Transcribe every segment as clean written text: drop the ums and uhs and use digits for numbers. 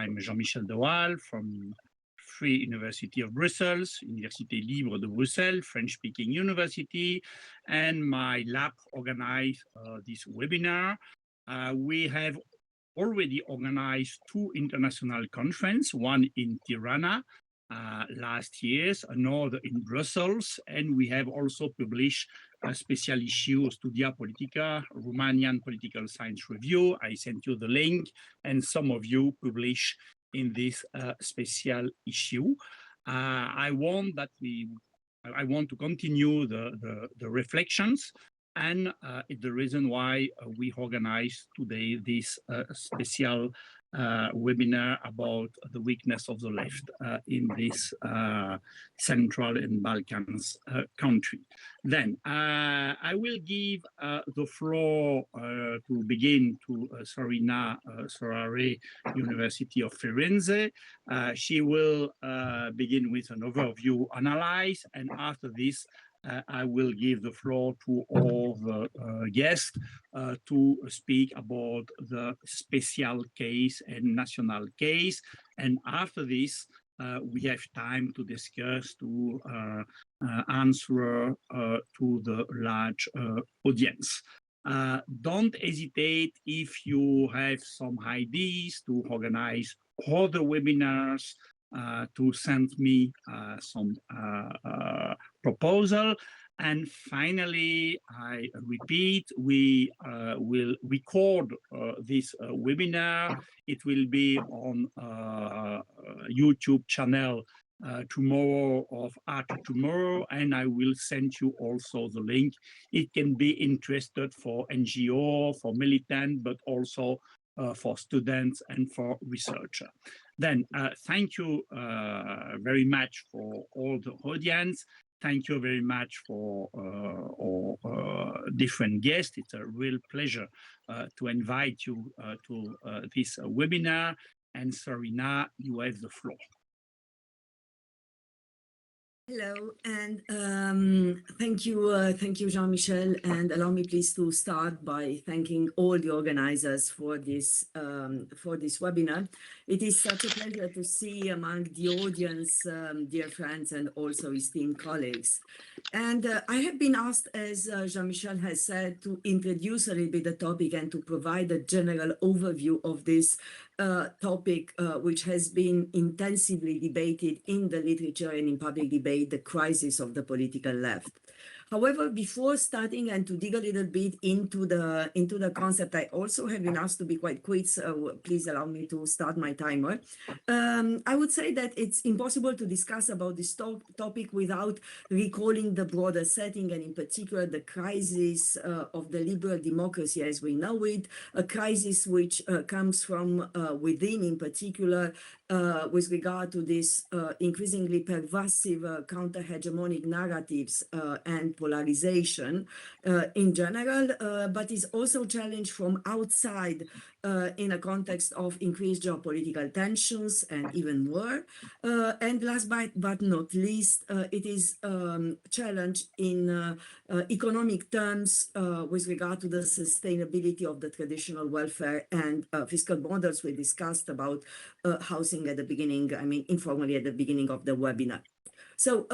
I'm Jean-Michel from Free University of Brussels, Université Libre de Bruxelles, French-speaking university, and my lab organized this webinar. We have already organized 2 international conferences, one in Tirana last year, another in Brussels, and we have also published a special issue, Studia Politica, Romanian Political Science Review. I sent you the link, and some of you publish in this special issue. I want to continue the reflections, and it's the reason why we organized today this special webinar about the weakness of the left in this Central and Balkans country. Then I will give the floor to begin to Sorina Soare, University of Florence. She will begin with an overview analysis, and after this I will give the floor to all the guests to speak about the special case and national case. And after this, we have time to discuss, to answer to the large audience. Don't hesitate if you have some ideas to organize other webinars, to send me some proposal. And finally, I repeat, we will record this webinar. It will be on YouTube channel tomorrow or after tomorrow, and I will send you also the link. It can be interested for NGO, for militant, but also for students and for researchers. Then thank you very much for all the audience. Thank you very much for our different guests. It's a real pleasure to invite you to this webinar. And Sorina, you have the floor. Hello, and thank you, Jean-Michel, and allow me please to start by thanking all the organizers for this webinar. It is such a pleasure to see among the audience dear friends and also esteemed colleagues. And I have been asked, as Jean-Michel has said, to introduce a little bit the topic and to provide a general overview of this topic, which has been intensively debated in the literature and in public debate, the crisis of the political left. However, before starting and to dig a little bit into the concept, I also have been asked to be quite quick, so please allow me to start my timer. I would say that it's impossible to discuss about this topic without recalling the broader setting, and in particular the crisis of the liberal democracy as we know it, a crisis which comes from within, in particular with regard to this increasingly pervasive counter-hegemonic narratives and polarization in general, but is also challenged from outside in a context of increased geopolitical tensions and even war. And last but not least, it is challenged in economic terms with regard to the sustainability of the traditional welfare and fiscal models we discussed about housing at the beginning, I mean, informally at the beginning of the webinar. So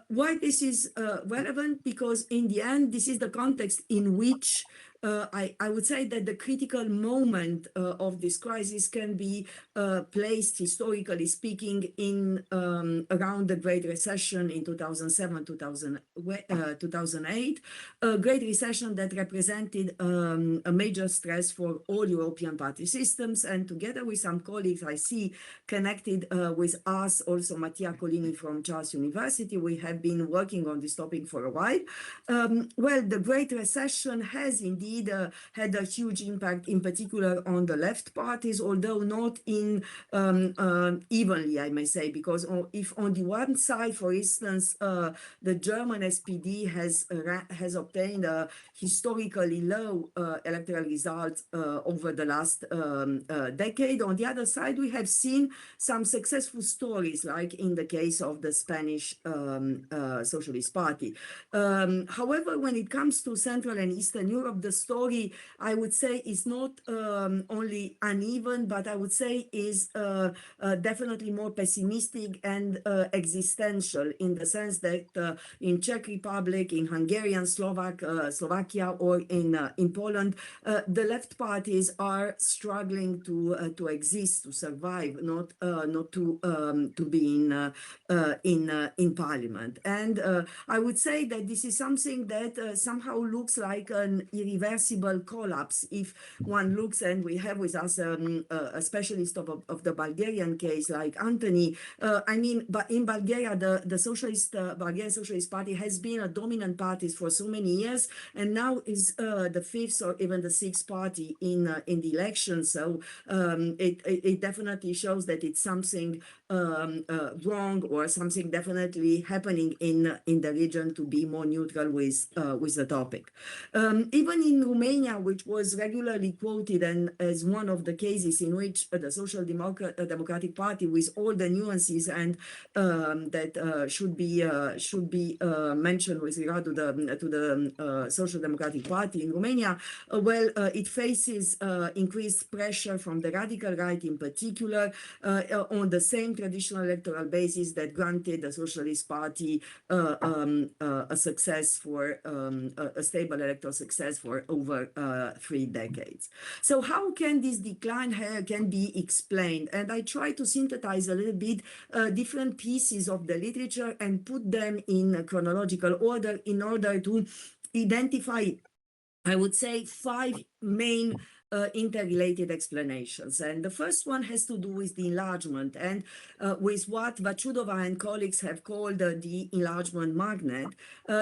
why this is relevant? Because in the end, this is the context in which I would say that the critical moment of this crisis can be placed, historically speaking, in around the Great Recession in 2007, 2008, a Great Recession that represented a major stress for all European party systems. And together with some colleagues I see connected with us, also Mattia Colini from Charles University, we have been working on this topic for a while. Well, the Great Recession has indeed had a huge impact, in particular on the left parties, although not in evenly, I may say, because if on the one side, for instance, the German SPD has obtained a historically low electoral result over the last decade, on the other side, we have seen some successful stories, like in the case of the Spanish Spanish Socialist Party. However, when it comes to Central and Eastern Europe, the story, I would say, is not only uneven, but I would say is definitely more pessimistic and existential, in the sense that in Czech Republic, in Hungarian, Slovakia, or in Poland, the left parties are struggling to exist, to survive, not to be in parliament. And I would say that this is something that somehow looks like an irreversible collapse. If one looks, and we have with us a specialist of the Bulgarian case like Anthony, I mean, but in Bulgaria, the Bulgarian Socialist Party has been a dominant party for so many years, and now is the fifth or even the sixth party in the election. So it definitely shows that it's something wrong, or something definitely happening in the region to be more neutral with the topic. Even in Romania, which was regularly quoted and as one of the cases in which the Social Democratic Party, with all the nuances and that should be mentioned with regard to the Social Democratic Party in Romania, well, it faces increased pressure from the radical right in particular, on the same traditional electoral basis that granted the Socialist Party a success for a stable electoral success for over 3 decades. So how can this decline can be explained? And I try to synthesize a little bit different pieces of the literature and put them in chronological order in order to identify, I would say, 5 main interrelated explanations. And the first one has to do with the enlargement and with what Vachudova and colleagues have called the enlargement magnet,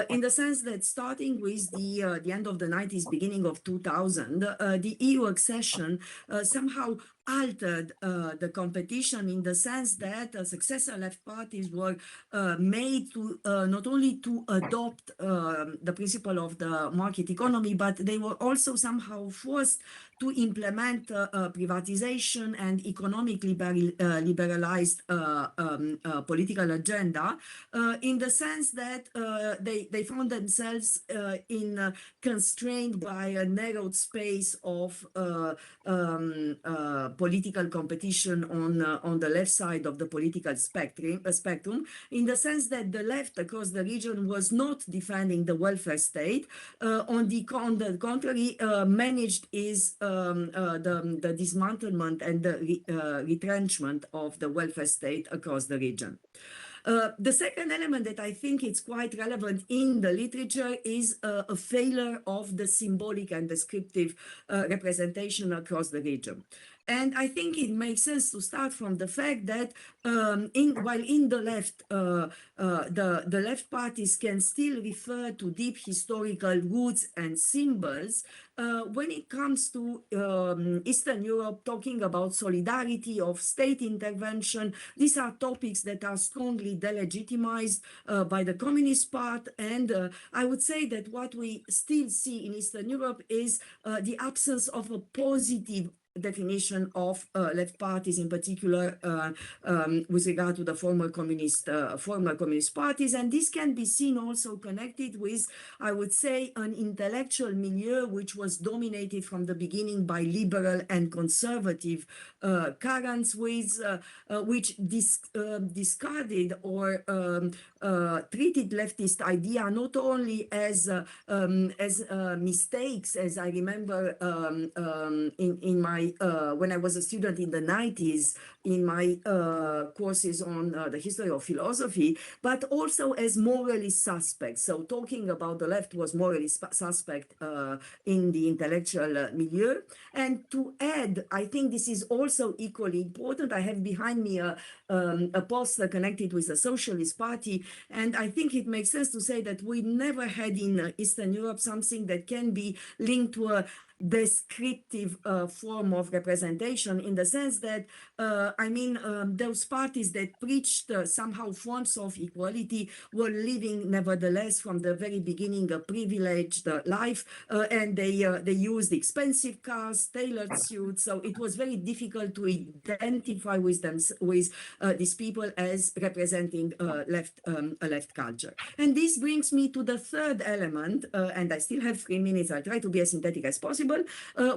in the sense that starting with the end of the 90s, beginning of 2000, the EU accession somehow altered the competition, in the sense that successor left parties were made to not only to adopt the principle of the market economy, but they were also somehow forced to implement privatization and economically liberalized political agenda, in the sense that they found themselves constrained by a narrowed space of political competition on the left side of the political spectrum, in the sense that the left across the region was not defending the welfare state. On the contrary, managed is the dismantlement and the retrenchment of the welfare state across the region. The second element that I think is quite relevant in the literature is a failure of the symbolic and descriptive representation across the region. And I think it makes sense to start from the fact that while in the left, the left parties can still refer to deep historical roots and symbols, when it comes to Eastern Europe, talking about solidarity, of state intervention, these are topics that are strongly delegitimized by the Communist Party. And I would say that what we still see in Eastern Europe is the absence of a positive definition of left parties, in particular with regard to the former communist parties. And this can be seen also connected with, I would say, an intellectual milieu which was dominated from the beginning by liberal and conservative currents, which discarded or treated leftist idea not only as mistakes, as I remember in my when I was a student in the 90s, in my courses on the history of philosophy, but also as morally suspect. So talking about the left was morally suspect in the intellectual milieu. And to add, I think this is also equally important. I have behind me a poster connected with the Socialist Party, and I think it makes sense to say that we never had in Eastern Europe something that can be linked to a descriptive form of representation, in the sense that, those parties that preached somehow forms of equality were living, nevertheless, from the very beginning, a privileged life, and they used expensive cars, tailored suits. So it was very difficult to identify with them, with these people as representing a left culture. And this brings me to the third element, and I still have 3 minutes. I'll try to be as synthetic as possible,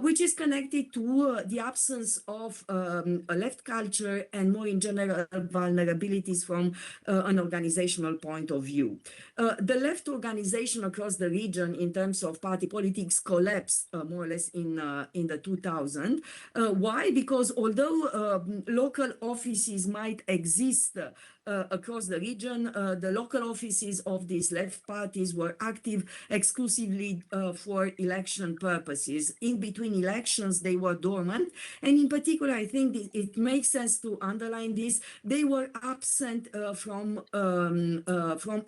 which is connected to the absence of a left culture and, more in general, vulnerabilities from an organizational point of view. The left organization across the region in terms of party politics collapsed more or less in the 2000s. Why? Because although local offices might exist across the region, the local offices of these left parties were active exclusively for election purposes. In between elections, they were dormant. And in particular, I think it makes sense to underline this. They were absent from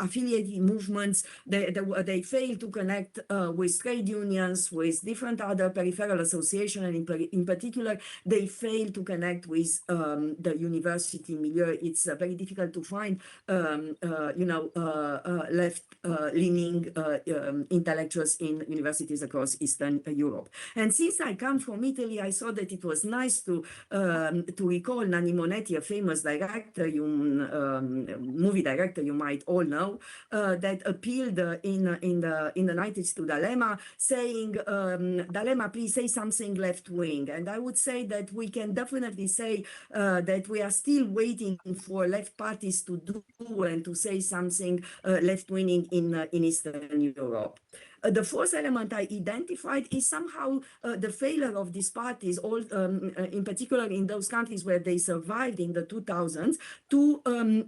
affiliated movements. They failed to connect with trade unions, with different other peripheral associations, and in particular, they failed to connect with the university milieu. It's very difficult to find, left-leaning intellectuals in universities across Eastern Europe. And since I come from Italy, I thought that it was nice to recall Nanni Monetti, a famous director, movie director you might all know, that appealed in the 90s to D'Alema, saying, D'Alema, please say something left-wing. And I would say that we can definitely say that we are still waiting for left parties to do and to say something left-wing in Eastern Europe. The fourth element I identified is somehow the failure of these parties, in particular in those countries where they survived in the 2000s, to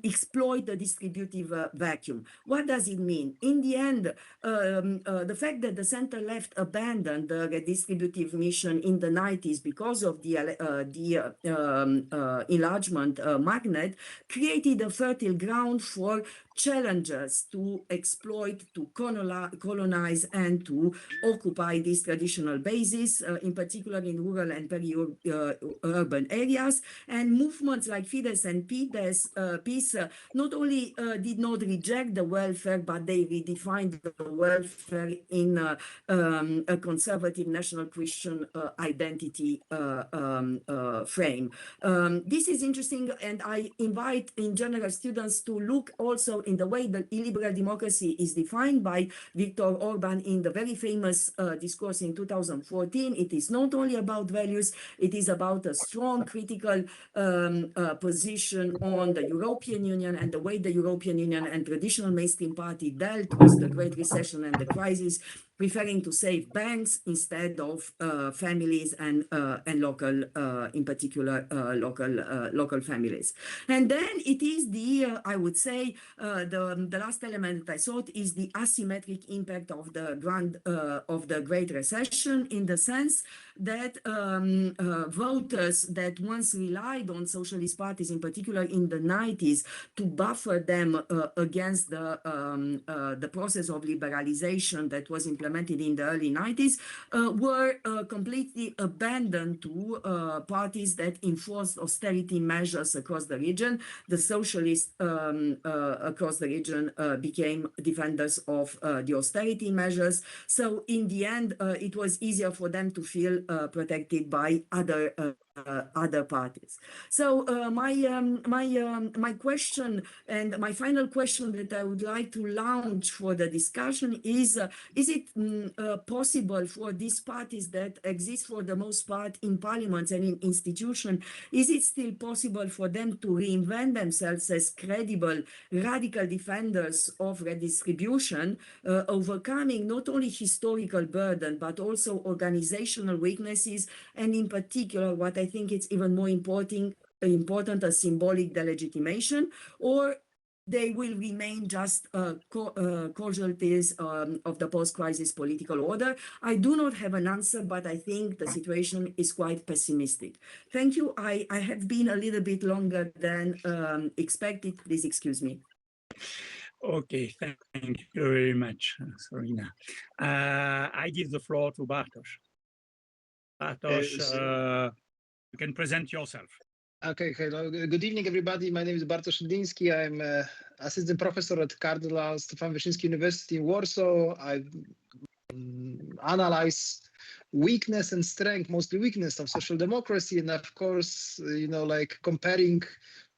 exploit the distributive vacuum. What does it mean? In the end, the fact that the center-left abandoned the redistributive mission in the 90s because of the enlargement magnet created a fertile ground for challengers to exploit, to colonize, and to occupy these traditional bases, in particular in rural and peri-urban areas. And movements like Fidesz and PiS not only did not reject the welfare, but they redefined the welfare in a conservative national Christian identity frame. This is interesting, and I invite in general students to look also in the way that illiberal democracy is defined by Viktor Orban in the very famous discourse in 2014. It is not only about values, it is about a strong critical position on the European Union and the way the European Union and traditional mainstream party dealt with the Great Recession and the crisis, preferring to save banks instead of families and local, in particular, local families. And then it is I would say, the last element that I thought is the asymmetric impact of the Great Recession, in the sense that voters that once relied on socialist parties, in particular in the 90s, to buffer them against the process of liberalization that was implemented in the early 90s, were completely abandoned to parties that enforced austerity measures across the region. The socialists across the region became defenders of the austerity measures. So in the end, it was easier for them to feel protected by other parties. So my question, and my final question that I would like to launch for the discussion is it possible for these parties that exist for the most part in parliaments and in institutions, is it still possible for them to reinvent themselves as credible radical defenders of redistribution, overcoming not only historical burden but also organizational weaknesses, and in particular what I think it's even more important, a symbolic delegitimation, or they will remain just casualties of the post-crisis political order? I do not have an answer, but I think the situation is quite pessimistic. Thank you. I have been a little bit longer than expected. Please excuse me. Okay, thank you very much, Sorina. I give the floor to Bartosz. Bartosz, you can present yourself. Okay, hello. Good evening, everybody. My name is Bartosz Rydliński. I'm assistant professor at Cardinal Stefan Wyszyński University in Warsaw. I analyze weakness and strength, mostly weakness of social democracy. And of course, like comparing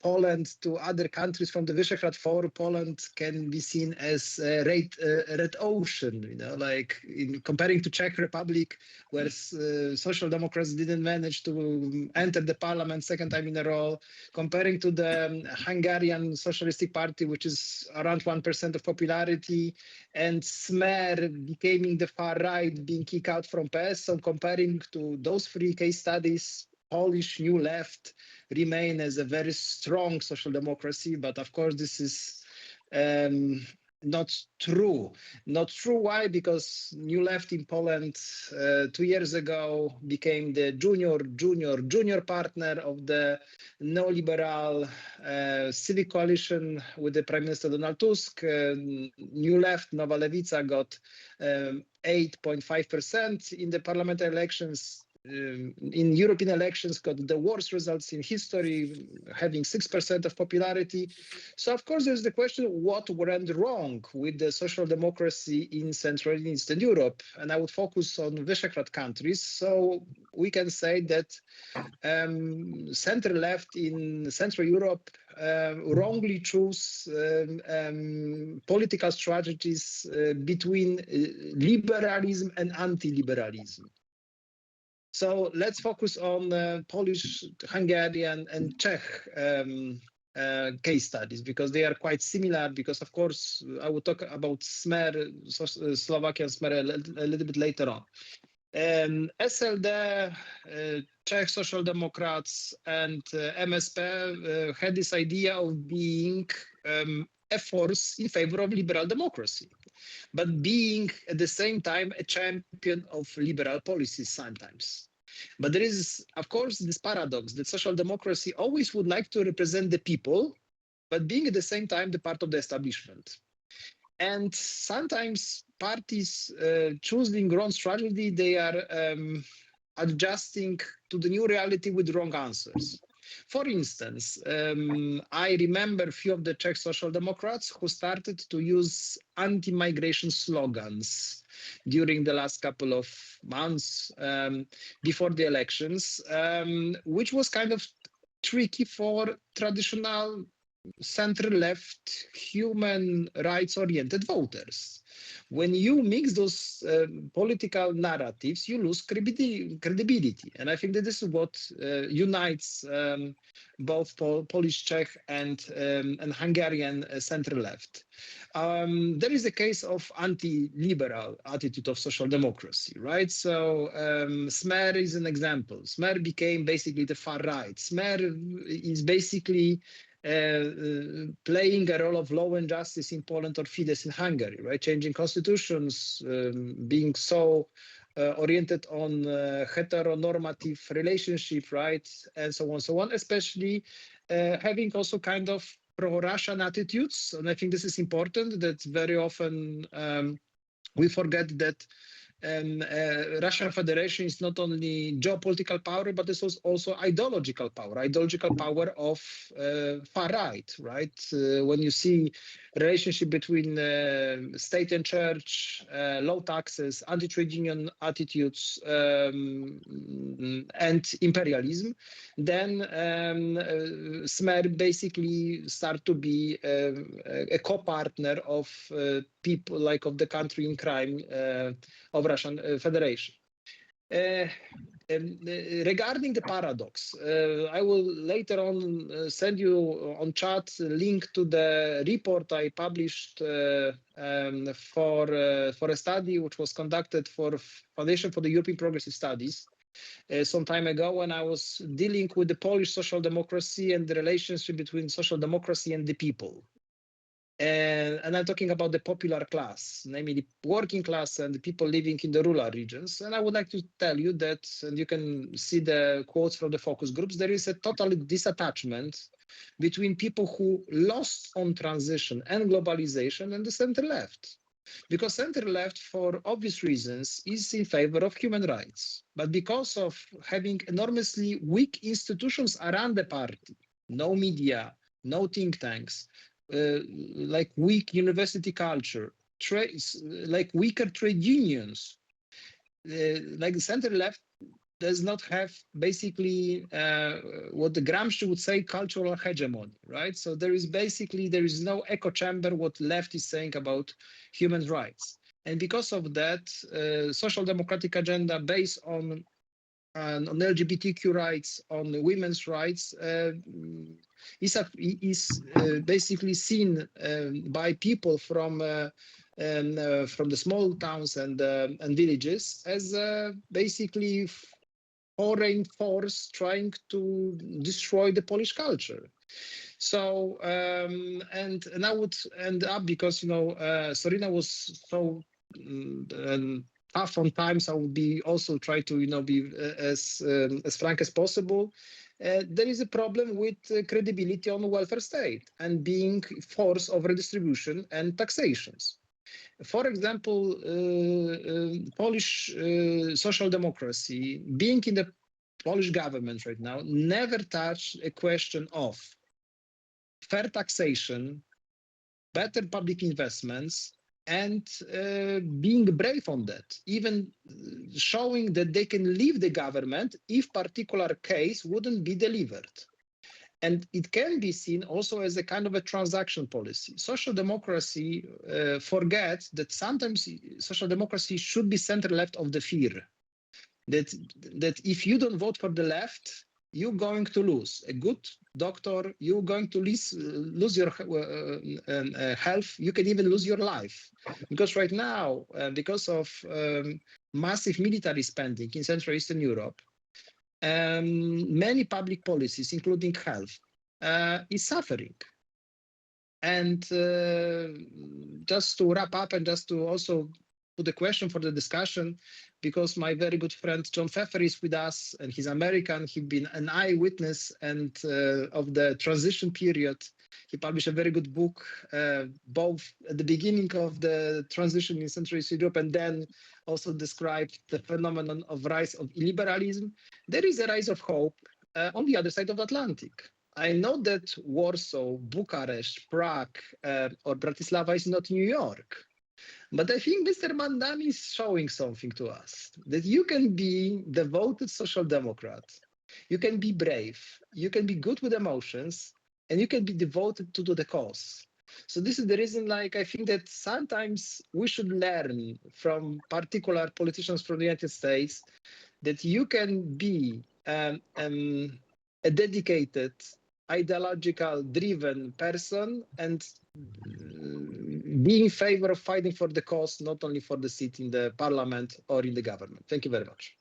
Poland to other countries from the Visegrad 4, Poland can be seen as a red ocean, like in comparing to Czech Republic, where social democrats didn't manage to enter the parliament second time in a row, comparing to the Hungarian Socialistic Party, which is around 1% of popularity, and Smer becoming the far right, being kicked out from PS. So comparing to those three case studies, Polish New Left remain as a very strong social democracy, but of course this is not true. Not true. Why? Because New Left in Poland 2 years ago became the junior partner of the neoliberal civic coalition with the Prime Minister Donald Tusk. New Left, Nowa Lewica, got 8.5% in the parliamentary elections. In European elections, got the worst results in history, having 6% of popularity. So, of course, there's the question, what went wrong with the social democracy in Central and Eastern Europe? And I would focus on Visegrad countries. So we can say that center-left in Central Europe wrongly choose political strategies between liberalism and anti-liberalism. So let's focus on Polish, Hungarian, and Czech case studies, because they are quite similar. Because, of course, I will talk about Smer, Slovakian Smer a little bit later on. SLD, Czech Social Democrats, and MSP had this idea of being a force in favor of liberal democracy, but being at the same time a champion of liberal policies sometimes. But there is, of course, this paradox that social democracy always would like to represent the people, but being at the same time the part of the establishment. And sometimes parties choosing wrong strategy, they are adjusting to the new reality with wrong answers. For instance, I remember a few of the Czech Social Democrats who started to use anti-migration slogans during the last couple of months before the elections, which was kind of tricky for traditional center-left, human rights-oriented voters. When you mix those political narratives, you lose credibility. And I think that this is what unites both Polish, Czech, and Hungarian center-left. There is a case of anti-liberal attitude of social democracy, right? So Smer is an example. Smer became basically the far right. Smer is basically playing a role of law and justice in Poland or Fidesz in Hungary, right? Changing constitutions, being so oriented on heteronormative relationship, right? And so on, especially having also kind of pro-Russian attitudes. And I think this is important, that very often we forget that Russian Federation is not only geopolitical power, but it's also ideological power of far right, right? When you see relationship between state and church, low taxes, anti-trade union attitudes, and imperialism, then Smer basically start to be a co-partner of people like of the country in crime of Russian Federation. Regarding the paradox, I will later on send you on chat a link to the report I published for a study which was conducted for Foundation for the European Progressive Studies some time ago, when I was dealing with the Polish social democracy and the relationship between social democracy and the people. And I'm talking about the popular class, namely the working class and the people living in the rural regions. And I would like to tell you that, and you can see the quotes from the focus groups, there is a total disattachment between people who lost on transition and globalization and the center left. because center-left, for obvious reasons, is in favor of human rights. But because of having enormously weak institutions around the party, no media, no think tanks, like weak university culture, like weaker trade unions, like the center-left does not have basically what the Gramsci would say cultural hegemony, right? So there is no echo chamber what left is saying about human rights. And because of that, social democratic agenda based on LGBTQ rights, on women's rights, is basically seen by people from the small towns and villages as basically foreign force trying to destroy the Polish culture. So and I would end up, because Sorina was so tough on times, I would be also try to be as frank as possible. There is a problem with credibility on the welfare state and being force of redistribution and taxations. For example, Polish social democracy, being in the Polish government right now, never touched a question of fair taxation, better public investments, and being brave on that, even showing that they can leave the government if particular case wouldn't be delivered. And it can be seen also as a kind of a transaction policy. Social democracy forgets that sometimes social democracy should be center-left of the fear. That if you don't vote for the left, you're going to lose a good doctor, you're going to lose your health, you can even lose your life. Because right now, because of massive military spending in Central Eastern Europe, many public policies, including health, is suffering. And just to wrap up and just to also put a question for the discussion, because my very good friend John Pfeffer is with us, and he's American. He's been an eyewitness and of the transition period. He published a very good book, both at the beginning of the transition in Central Eastern Europe and then also described the phenomenon of rise of illiberalism. There is a rise of hope on the other side of the Atlantic. I know that Warsaw, Bucharest, Prague, or Bratislava is not New York. But I think Mr. Mandani is showing something to us, that you can be devoted social democrat, you can be brave, you can be good with emotions, and you can be devoted to the cause. So this is the reason, I think that sometimes we should learn from particular politicians from the United States that you can be a dedicated, ideological, driven person and be in favor of fighting for the cause, not only for the seat in the parliament or in the government. Thank you very much.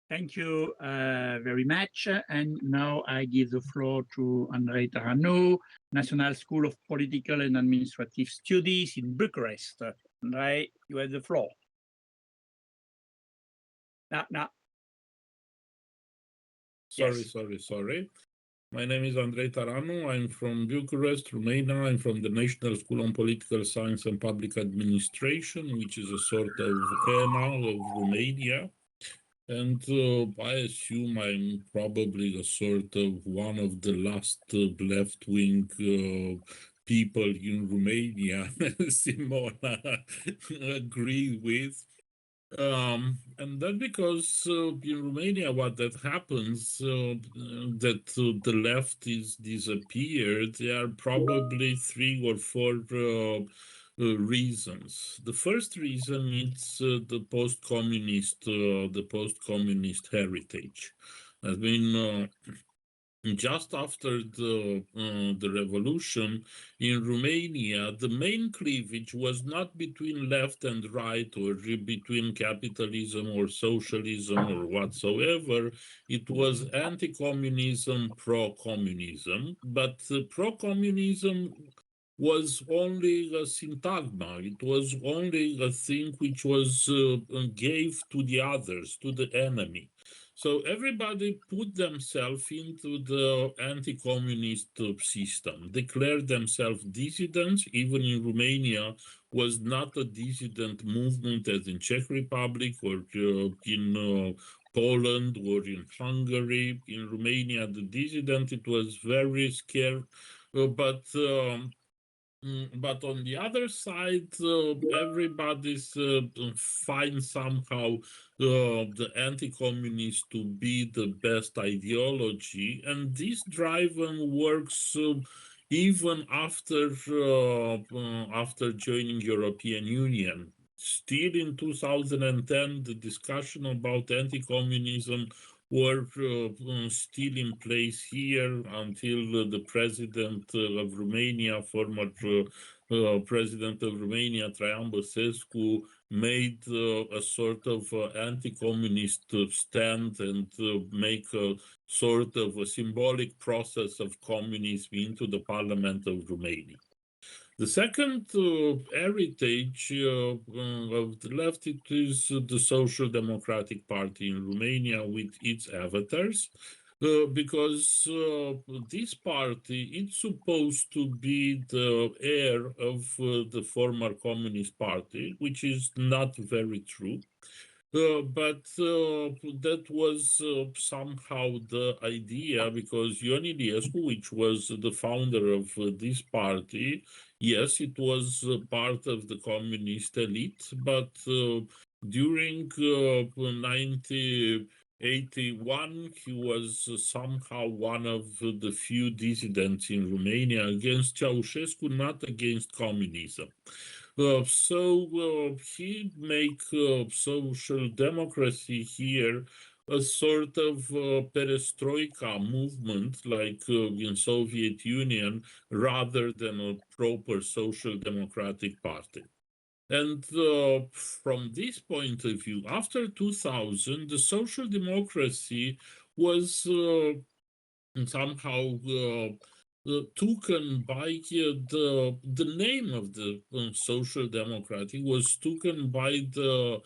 Thank you very much. And now I give the floor to Andrei Țăranu, National School of Political and Administrative Studies in Bucharest. Andrei, you have the floor. No. Sorry. My name is Andrei Țăranu. I'm from Bucharest, Romania. I'm from the National School on Political Science and Public Administration, which is a sort of ENA of Romania. And I assume I'm probably a sort of one of the last left-wing people in Romania, Simona agreed with. And that's because in Romania, what that happens, that the left is disappeared, there are probably 3 or 4 reasons. The first reason is the post-communist heritage. I mean, just after the revolution in Romania, the main cleavage was not between left and right or between capitalism or socialism or whatsoever. It was anti-communism, pro-communism, but pro-communism was only a syntagma. It was only a thing which was gave to the others, to the enemy. So everybody put themselves into the anti-communist system, declared themselves dissidents. Even in Romania, was not a dissident movement as in Czech Republic or in Poland or in Hungary. In Romania, the dissident, it was very scarce, but on the other side, everybody finds somehow the anti-communist to be the best ideology, and this drive works even after joining European Union. Still in 2010, the discussion about anti-communism were still in place here until the president of Romania, former president of Romania, Traian Băsescu, made a sort of anti-communist stand and make a sort of a symbolic process of communism into the parliament of Romania. The second heritage of the left, it is the Social Democratic Party in Romania with its avatars, because this party, it's supposed to be the heir of the former Communist Party, which is not very true. But that was somehow the idea, because Ion Iliescu, which was the founder of this party, yes, it was part of the communist elite, but during 1981, he was somehow one of the few dissidents in Romania against Ceausescu, not against communism. So he make social democracy here a sort of perestroika movement like in Soviet Union, rather than a proper social democratic party. And from this point of view, after 2000, the social democracy was somehow taken by the name of the Social Democratic was taken by the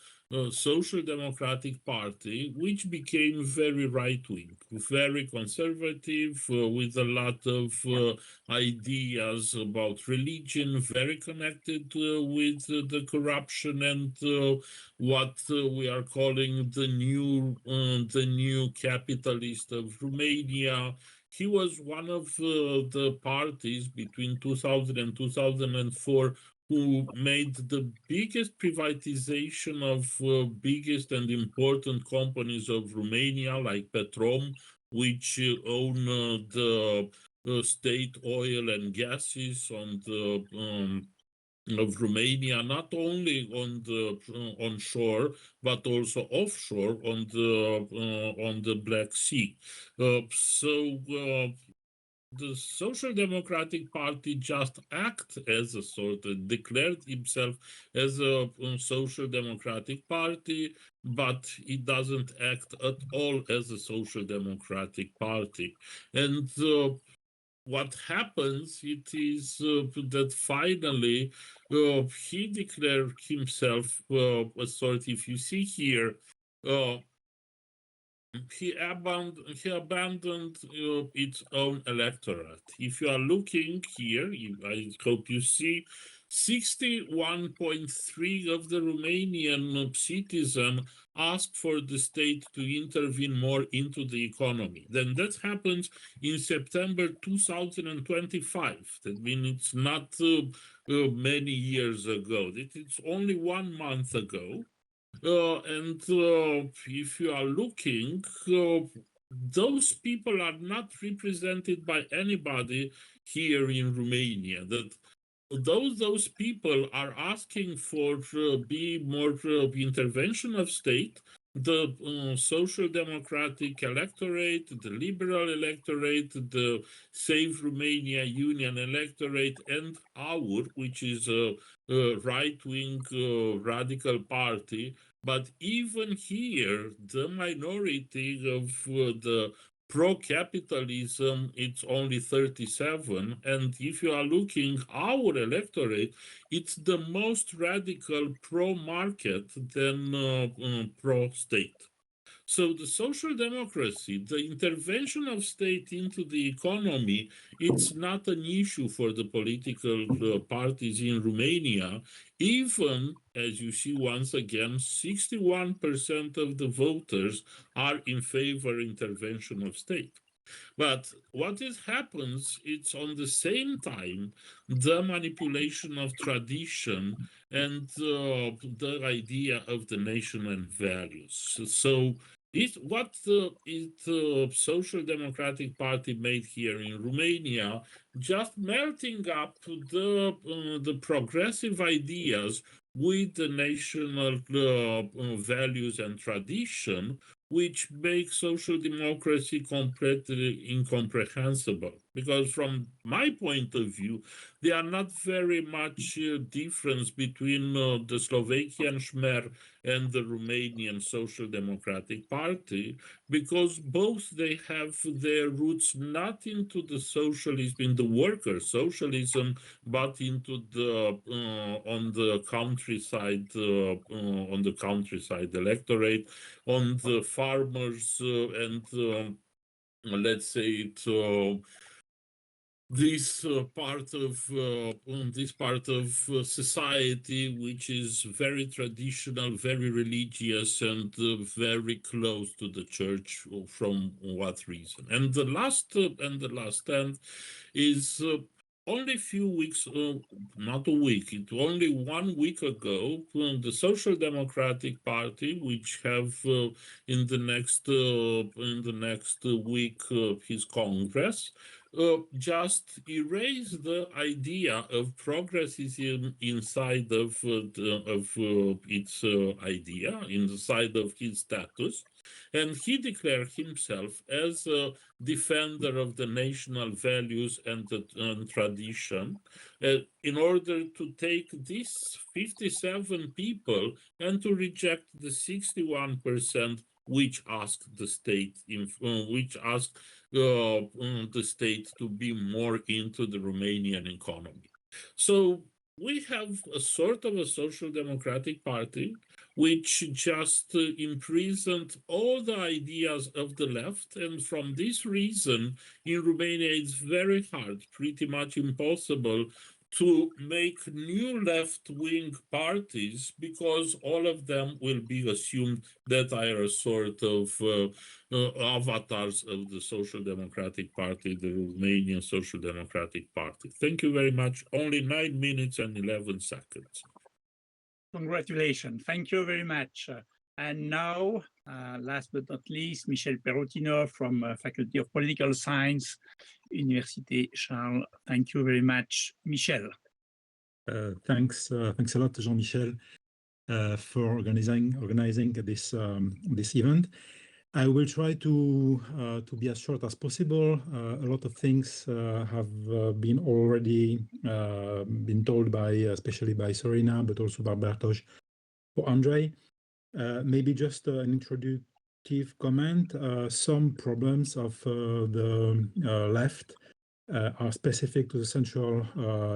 Social Democratic Party, which became very right-wing, very conservative, with a lot of ideas about religion, very connected with the corruption and what we are calling the new capitalist of Romania. He was one of the parties between 2000 and 2004 who made the biggest privatization of biggest and important companies of Romania, like Petrom, which own the state oil and gases on the of Romania, not only on the onshore but also offshore on the Black Sea. So the Social Democratic Party just act as a sort of declared himself as a Social Democratic Party, but it doesn't act at all as a Social Democratic Party. And what happens, it is that finally he declared himself a sort, if you see here, he abandoned its own electorate. If you are looking here, I hope you see, 61.3% of the Romanian citizens ask for the state to intervene more into the economy. Then that happens in September 2025. That means it's not many years ago. It's only 1 month ago. And if you are looking, those people are not represented by anybody here in Romania. That those people are asking for be more intervention of state. The Social Democratic electorate, the Liberal electorate, the Save Romania Union electorate, and our, which is a right-wing radical party. But even here, the minority of the pro-capitalism, it's only 37. And if you are looking our electorate, it's the most radical pro-market than pro-state. So the social democracy, the intervention of state into the economy, it's not an issue for the political parties in Romania, even as you see once again, 61% of the voters are in favor intervention of state. But what happens, it's on the same time, the manipulation of tradition and the idea of the nation and values. So what the Social Democratic Party made here in Romania, just melting up the progressive ideas with the national values and tradition, which makes social democracy completely incomprehensible. Because from my point of view, there are not very much difference between the Slovakian Smer and the Romanian Social Democratic Party, because both they have their roots not into the socialism, in the worker socialism, but into the on the countryside electorate, on the farmers and let's say this part of society which is very traditional, very religious, and very close to the church. From what reason? And the last end is only a few weeks, not a week, it only 1 week ago, the Social Democratic Party, which have in the next week his Congress, just erase the idea of progressism inside of its idea, inside of his status, and he declared himself as a defender of the national values and tradition, in order to take these 57 people and to reject the 61% which asked the state, the state to be more into the Romanian economy. So we have a sort of a social democratic party which just imprisoned all the ideas of the left, and from this reason in Romania it's very hard, pretty much impossible, to make new left-wing parties, because all of them will be assumed that are a sort of avatars of the Social Democratic Party, the Romanian Social Democratic Party. Thank you very much. Only 9 minutes and 11 seconds. Congratulations. Thank you very much. And now, last but not least, Michel Perottino from Faculty of Political Science, Université Charles. Thank you very much, Michel. Thanks a lot, Jean-Michel, for organizing this this event. I will try to be as short as possible. A lot of things have been already been told especially by Sorina, but also by Bartosz or Andrei. Maybe just an introductive comment. Some problems of the left are specific to the Central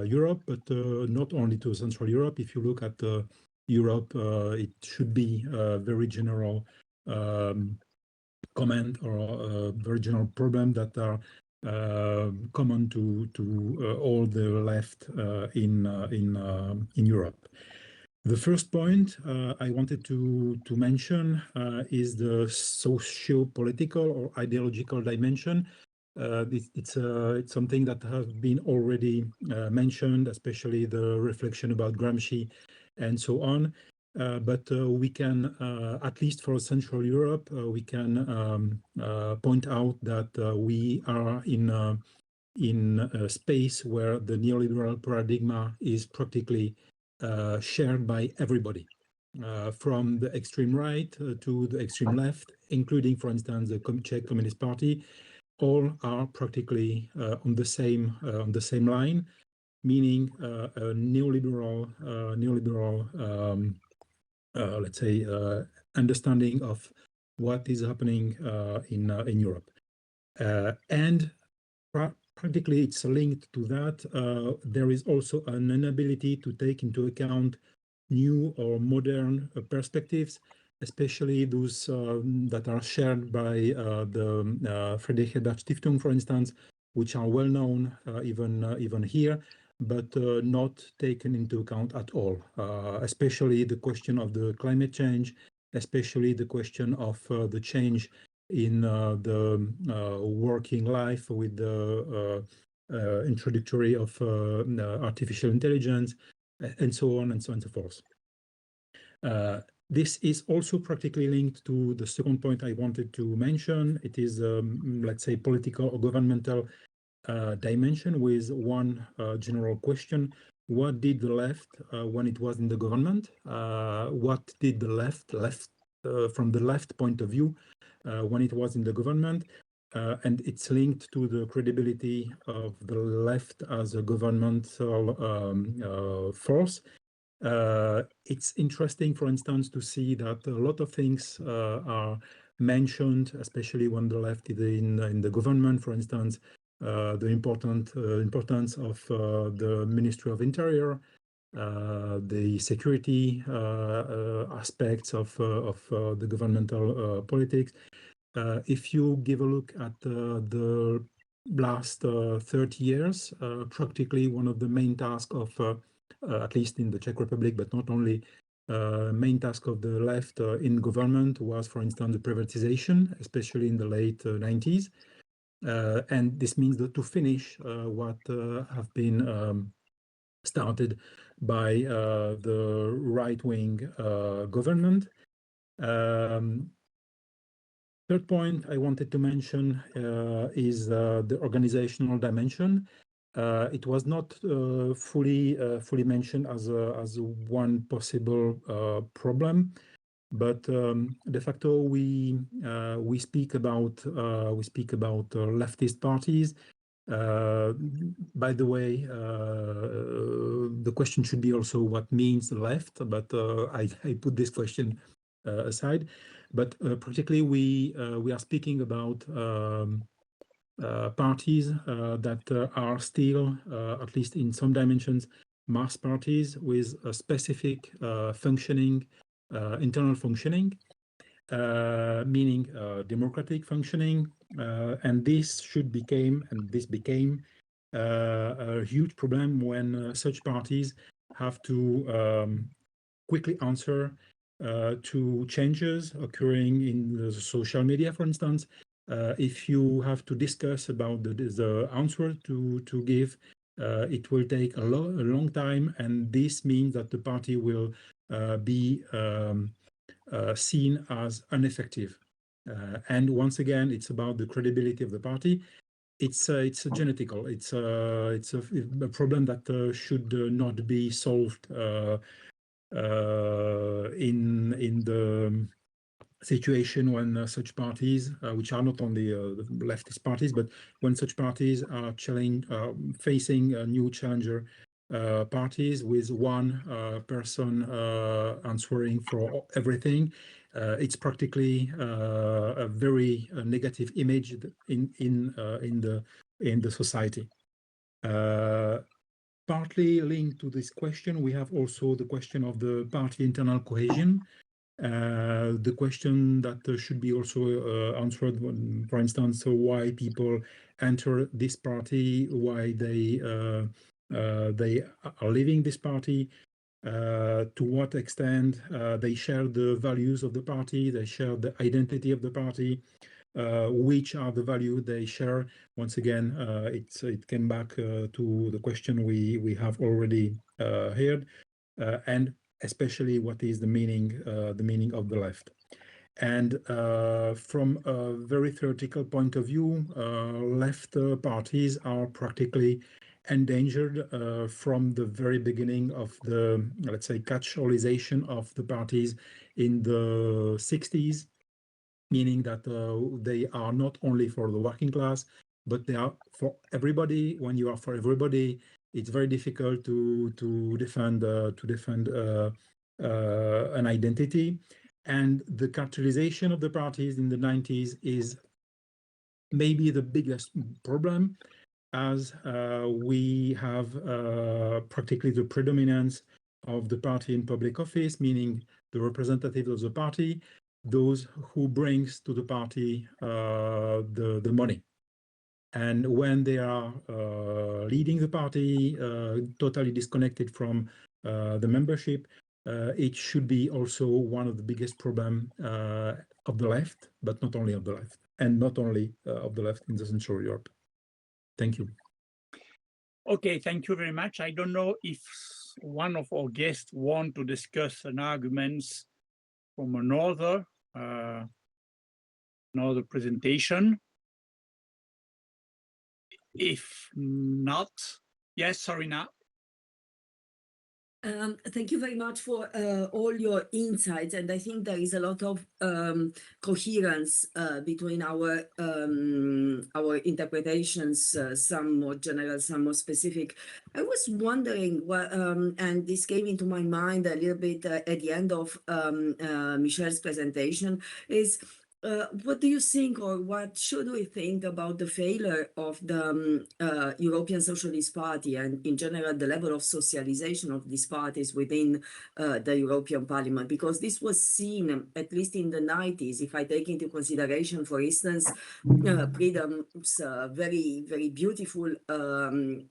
Europe, but not only to Central Europe. If you look at Europe, it should be a very general comment or a very general problem that are common to all the left in Europe. The first point I wanted to mention is the socio-political or ideological dimension. It's something that has been already mentioned, especially the reflection about Gramsci and so on. But we can, at least for Central Europe, we can point out that we are in a space where the neoliberal paradigm is practically shared by everybody, from the extreme right to the extreme left, including, for instance, the Czech Communist Party. All are practically on the same line, meaning a neoliberal let's say, understanding of what is happening in Europe. And practically it's linked to that. There is also an inability to take into account new or modern perspectives. especially those that are shared by the Friedrich Ebert Stiftung, for instance, which are well known even here, but not taken into account at all, especially the question of the climate change, especially the question of the change in the working life with the introductory of artificial intelligence, and so on and so on and so forth. This is also practically linked to the second point I wanted to mention. It is, let's say, political or governmental dimension with one general question. What did the left, when it was in the government, what did the left from the left point of view when it was in the government? And it's linked to the credibility of the left as a governmental force. It's interesting, for instance, to see that a lot of things are mentioned, especially when the left is in the government. For instance, the importance of the Ministry of Interior, the security aspects of the governmental politics. If you give a look at the last 30 years, practically one of the main tasks of at least in the Czech Republic, but not only, main task of the left in government was, for instance, the privatization, especially in the late 90s. And this means that to finish what have been started by the right-wing government. Third point I wanted to mention is the organizational dimension. It was not fully mentioned as one possible problem, but de facto we speak about leftist parties. By the way, the question should be also what means left, but I put this question aside. But particularly we are speaking about parties that are still, at least in some dimensions, mass parties with a specific functioning, internal functioning, meaning democratic functioning, and this became a huge problem when such parties have to quickly answer to changes occurring in the social media, for instance. If you have to discuss about the answer to give, it will take a long time, and this means that the party will be seen as ineffective. And once again, it's about the credibility of the party. It's a genetical. It's a problem that should not be solved in the situation when such parties, which are not only the leftist parties, but when such parties are facing new challenger parties with one person answering for everything, it's practically a very negative image in the society. Partly linked to this question, we have also the question of the party internal cohesion. The question that should be also answered, for instance, why people enter this party, why they are leaving this party, to what extent they share the values of the party, they share the identity of the party, which are the values they share. Once again, it came back to the question we have already heard, and especially what is the meaning of the left. And from a very theoretical point of view, left parties are practically endangered from the very beginning of the, let's say, catch-allization of the parties in the 60s, meaning that they are not only for the working class, but they are for everybody. When you are for everybody, it's very difficult to defend an identity. And the cartelization of the parties in the 90s is maybe the biggest problem, as we have practically the predominance of the party in public office, meaning the representatives of the party, those who brings to the party the money. And when they are leading the party, totally disconnected from the membership, it should be also one of the biggest problems of the left, but not only of the left, and not only of the left in the Central Europe. Thank you. Okay, thank you very much. I don't know if one of our guests want to discuss an arguments from another presentation. If not, yes, Sorina. Thank you very much for all your insights, and I think there is a lot of coherence between our interpretations, some more general, some more specific. I was wondering what, and this came into my mind a little bit at the end of Michel's presentation, is what do you think, or what should we think about the failure of the European Socialist Party and in general the level of socialization of these parties within the European Parliament? Because this was seen, at least in the 90s, if I take into consideration, for instance, Freedom's very, very beautiful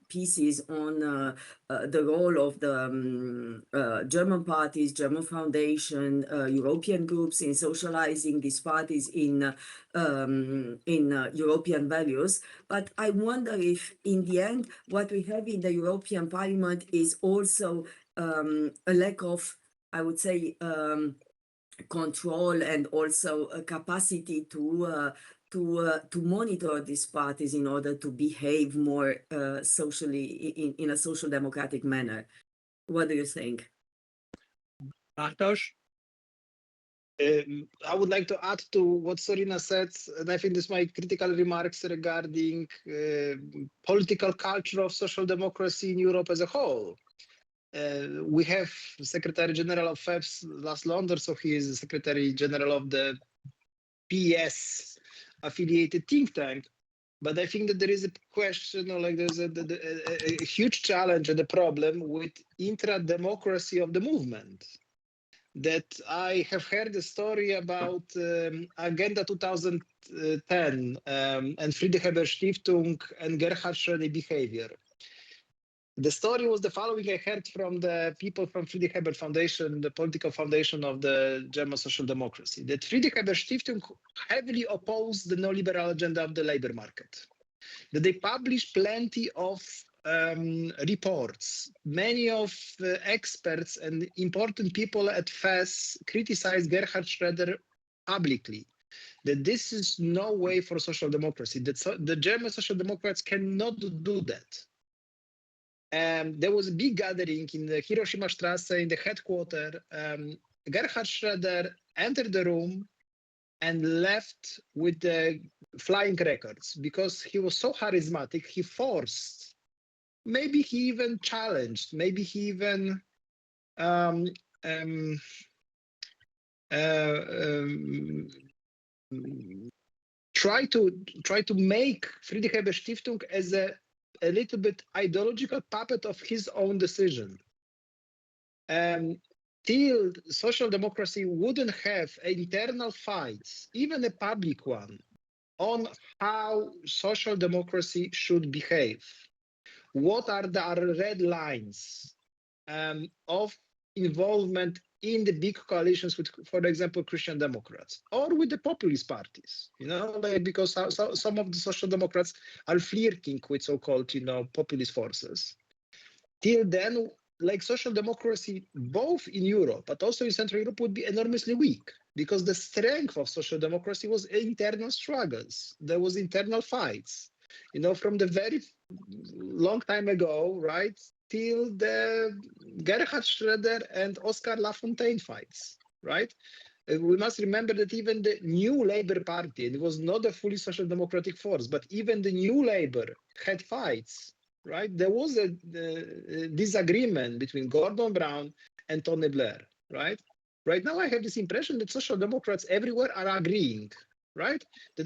pieces on the role of the German parties, German Foundation, European groups in socializing these parties in European values. But I wonder if in the end what we have in the European Parliament is also a lack of, I would say, control and also a capacity to monitor these parties in order to behave more socially in a social democratic manner. What do you think? Bartosz? I would like to add to what Sorina said, and I think this is my critical remarks regarding political culture of social democracy in Europe as a whole. We have Secretary General of FEPS last London, so he is the Secretary General of the PS affiliated think tank. But I think that there is a question, or like there's a huge challenge and a problem with intra-democracy of the movement. That I have heard a story about Agenda 2010 and Friedrich Ebert Stiftung and Gerhard Schröder behavior. The story was the following. I heard from the people from Friedrich Ebert Foundation, the political foundation of the German social democracy, that Friedrich Ebert Stiftung heavily opposed the neoliberal agenda of the labor market. That they published plenty of reports. Many of experts and important people at FES criticized Gerhard Schröder publicly. That this is no way for social democracy. That the German social democrats cannot do that. There was a big gathering in the Hiroshima Strasse in the headquarters. Gerhard Schröder entered the room and left with the flying records because he was so charismatic. He forced, maybe he even challenged, maybe he even try to make Friedrich Ebert Stiftung as a little bit ideological puppet of his own decision. Till social democracy wouldn't have internal fights, even a public one, on how social democracy should behave. What are the red lines of involvement in the big coalitions with, for example, Christian Democrats or with the populist parties, you know, like because some of the social democrats are flirting with so-called, you know, populist forces. Till then, like social democracy, both in Europe, but also in Central Europe would be enormously weak because the strength of social democracy was internal struggles. There was internal fights, you know, from the very long time ago, right? Till the Gerhard Schröder and Oskar Lafontaine fights, right? We must remember that even the new Labour Party, it was not a fully social democratic force, but even the new Labour had fights, right? There was a disagreement between Gordon Brown and Tony Blair, right? Right now I have this impression that social democrats everywhere are agreeing, right? That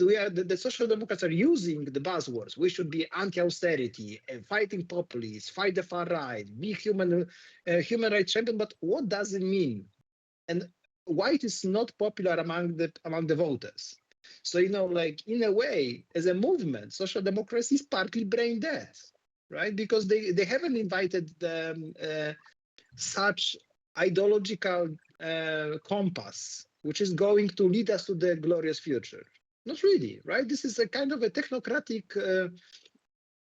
the social democrats are using the buzzwords. We should be anti-austerity, fighting populists, fight the far right, be human rights champion. But what does it mean? And why it is not popular among the voters. So, like in a way, as a movement, social democracy is partly brain dead, right? Because they haven't invited such ideological compass, which is going to lead us to the glorious future. Not really, right? This is a kind of a technocratic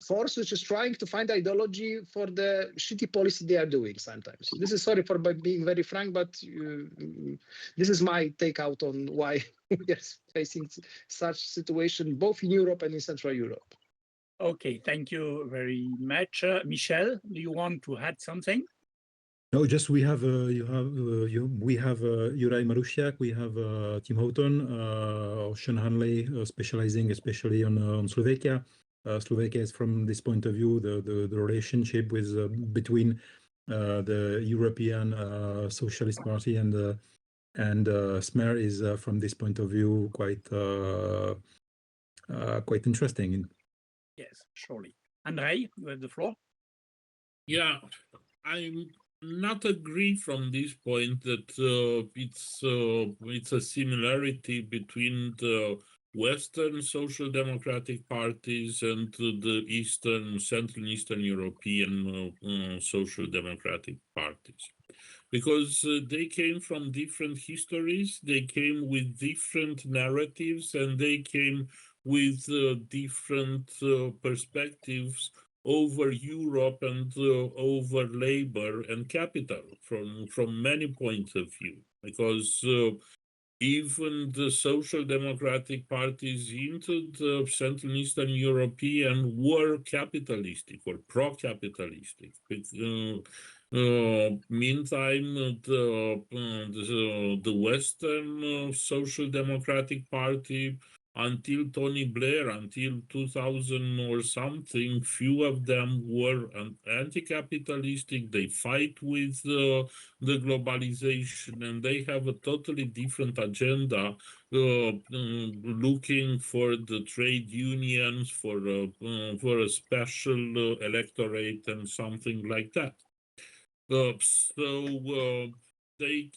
force which is trying to find ideology for the shitty policy they are doing sometimes. This is, sorry for being very frank, but this is my take out on why we are facing such situation both in Europe and in Central Europe. Okay, thank you very much. Michel, do you want to add something? No, just we have Juraj Marusiak, we have Tim Houghton, Sean Hanley, specializing especially on Slovakia. Slovakia is, from this point of view, the relationship with between the European Socialist Party and Smer is, from this point of view, quite interesting. Yes, surely. Andrei, you have the floor. Yeah, I'm not agree from this point that it's a similarity between the Western social democratic parties and the Central and Eastern European social democratic parties, because they came from different histories, they came with different narratives, and they came with different perspectives over Europe and over labor and capital from many points of view, because even the social democratic parties into the Central and Eastern European were capitalistic or pro-capitalistic. Meantime, the Western Social Democratic Party, until Tony Blair, until 2000 or something, few of them were anti-capitalistic. They fight with the globalization, and they have a totally different agenda, looking for the trade unions, for a special electorate and something like that. They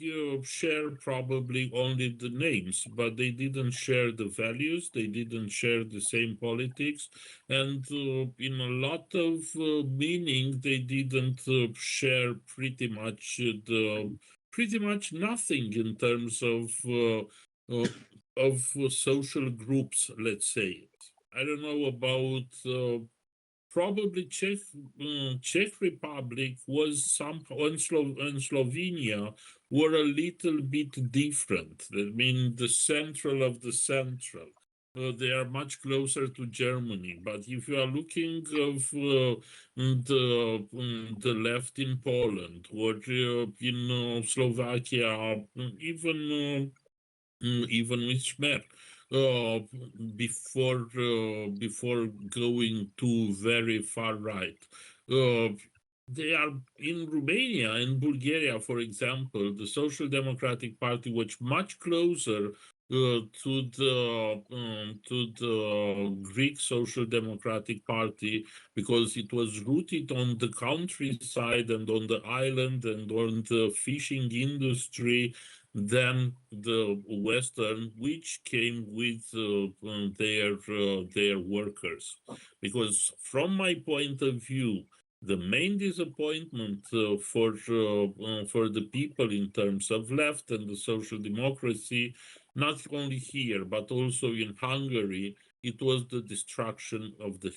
share probably only the names, but they didn't share the values, they didn't share the same politics, and in a lot of meaning, they didn't share pretty much nothing in terms of social groups, let's say. I don't know about probably Czech Republic was somehow, and Slovenia were a little bit different. I mean, the central of the central. They are much closer to Germany. But if you are looking of the left in Poland or in Slovakia, even with Smer, before going too very far right. They are in Romania and Bulgaria, for example, the Social Democratic Party was much closer to the Greek Social Democratic Party, because it was rooted on the countryside and on the island and on the fishing industry, than the Western, which came with their workers. Because from my point of view, the main disappointment for the people in terms of left and the social democracy, not only here but also in Hungary, it was the destruction of the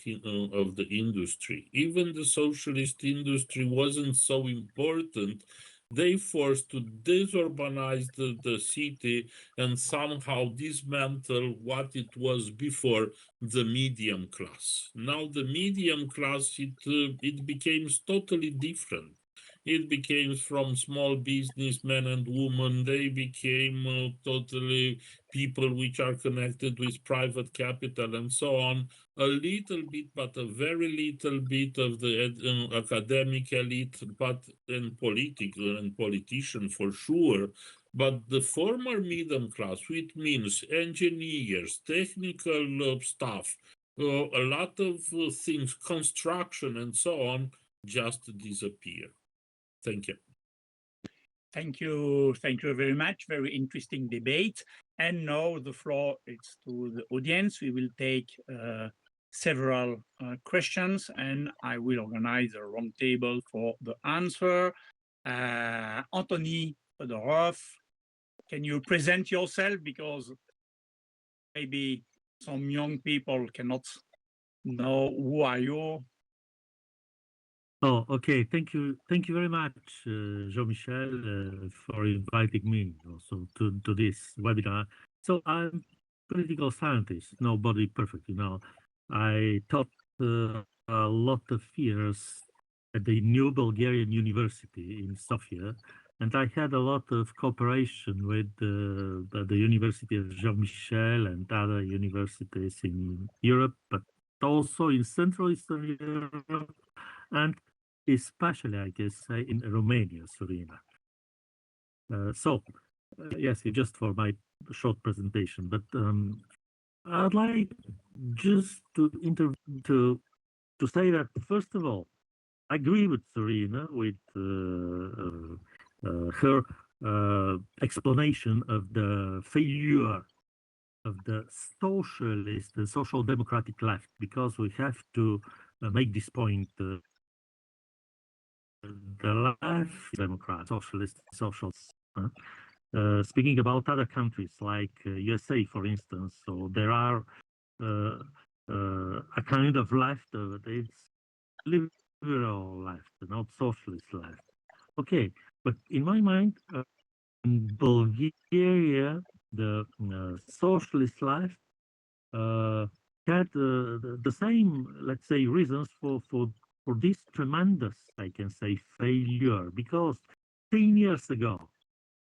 industry. Even the socialist industry wasn't so important. They forced to disurbanize the city and somehow dismantle what it was before the medium class. Now the medium class, it became totally different. It became from small businessmen and women. They became totally people which are connected with private capital and so on. A little bit, but a very little bit of the academic elite, but and political and politician for sure. But the former middle class, which means engineers, technical staff, a lot of things, construction and so on, just disappear. Thank you. Thank you very much. Very interesting debate. And now the floor is to the audience. We will take several questions, and I will organize a roundtable for the answer. Anthony Fedorov, can you present yourself, because maybe some young people cannot know who are you? Oh, okay. Thank you very much, Jean-Michel, for inviting me also to this webinar. So I'm political scientist, nobody perfect, you know. I taught a lot of years at the new Bulgarian University in Sofia, and I had a lot of cooperation with the University of Jean-Michel and other universities in Europe, but also in Central Eastern Europe, and especially, I guess, in Romania, Sorina. Yes, just for my short presentation, but I'd like just to say that, first of all, I agree with Sorina, with her explanation of the failure of the socialist and social democratic left, because we have to make this point. The left Democrat, socialist, socials. Speaking about other countries like USA, for instance, so there are a kind of left, it's liberal left, not socialist left. Okay, but in my mind, in Bulgaria, the socialist left had the same, let's say, reasons for this tremendous, I can say, failure, because 10 years ago,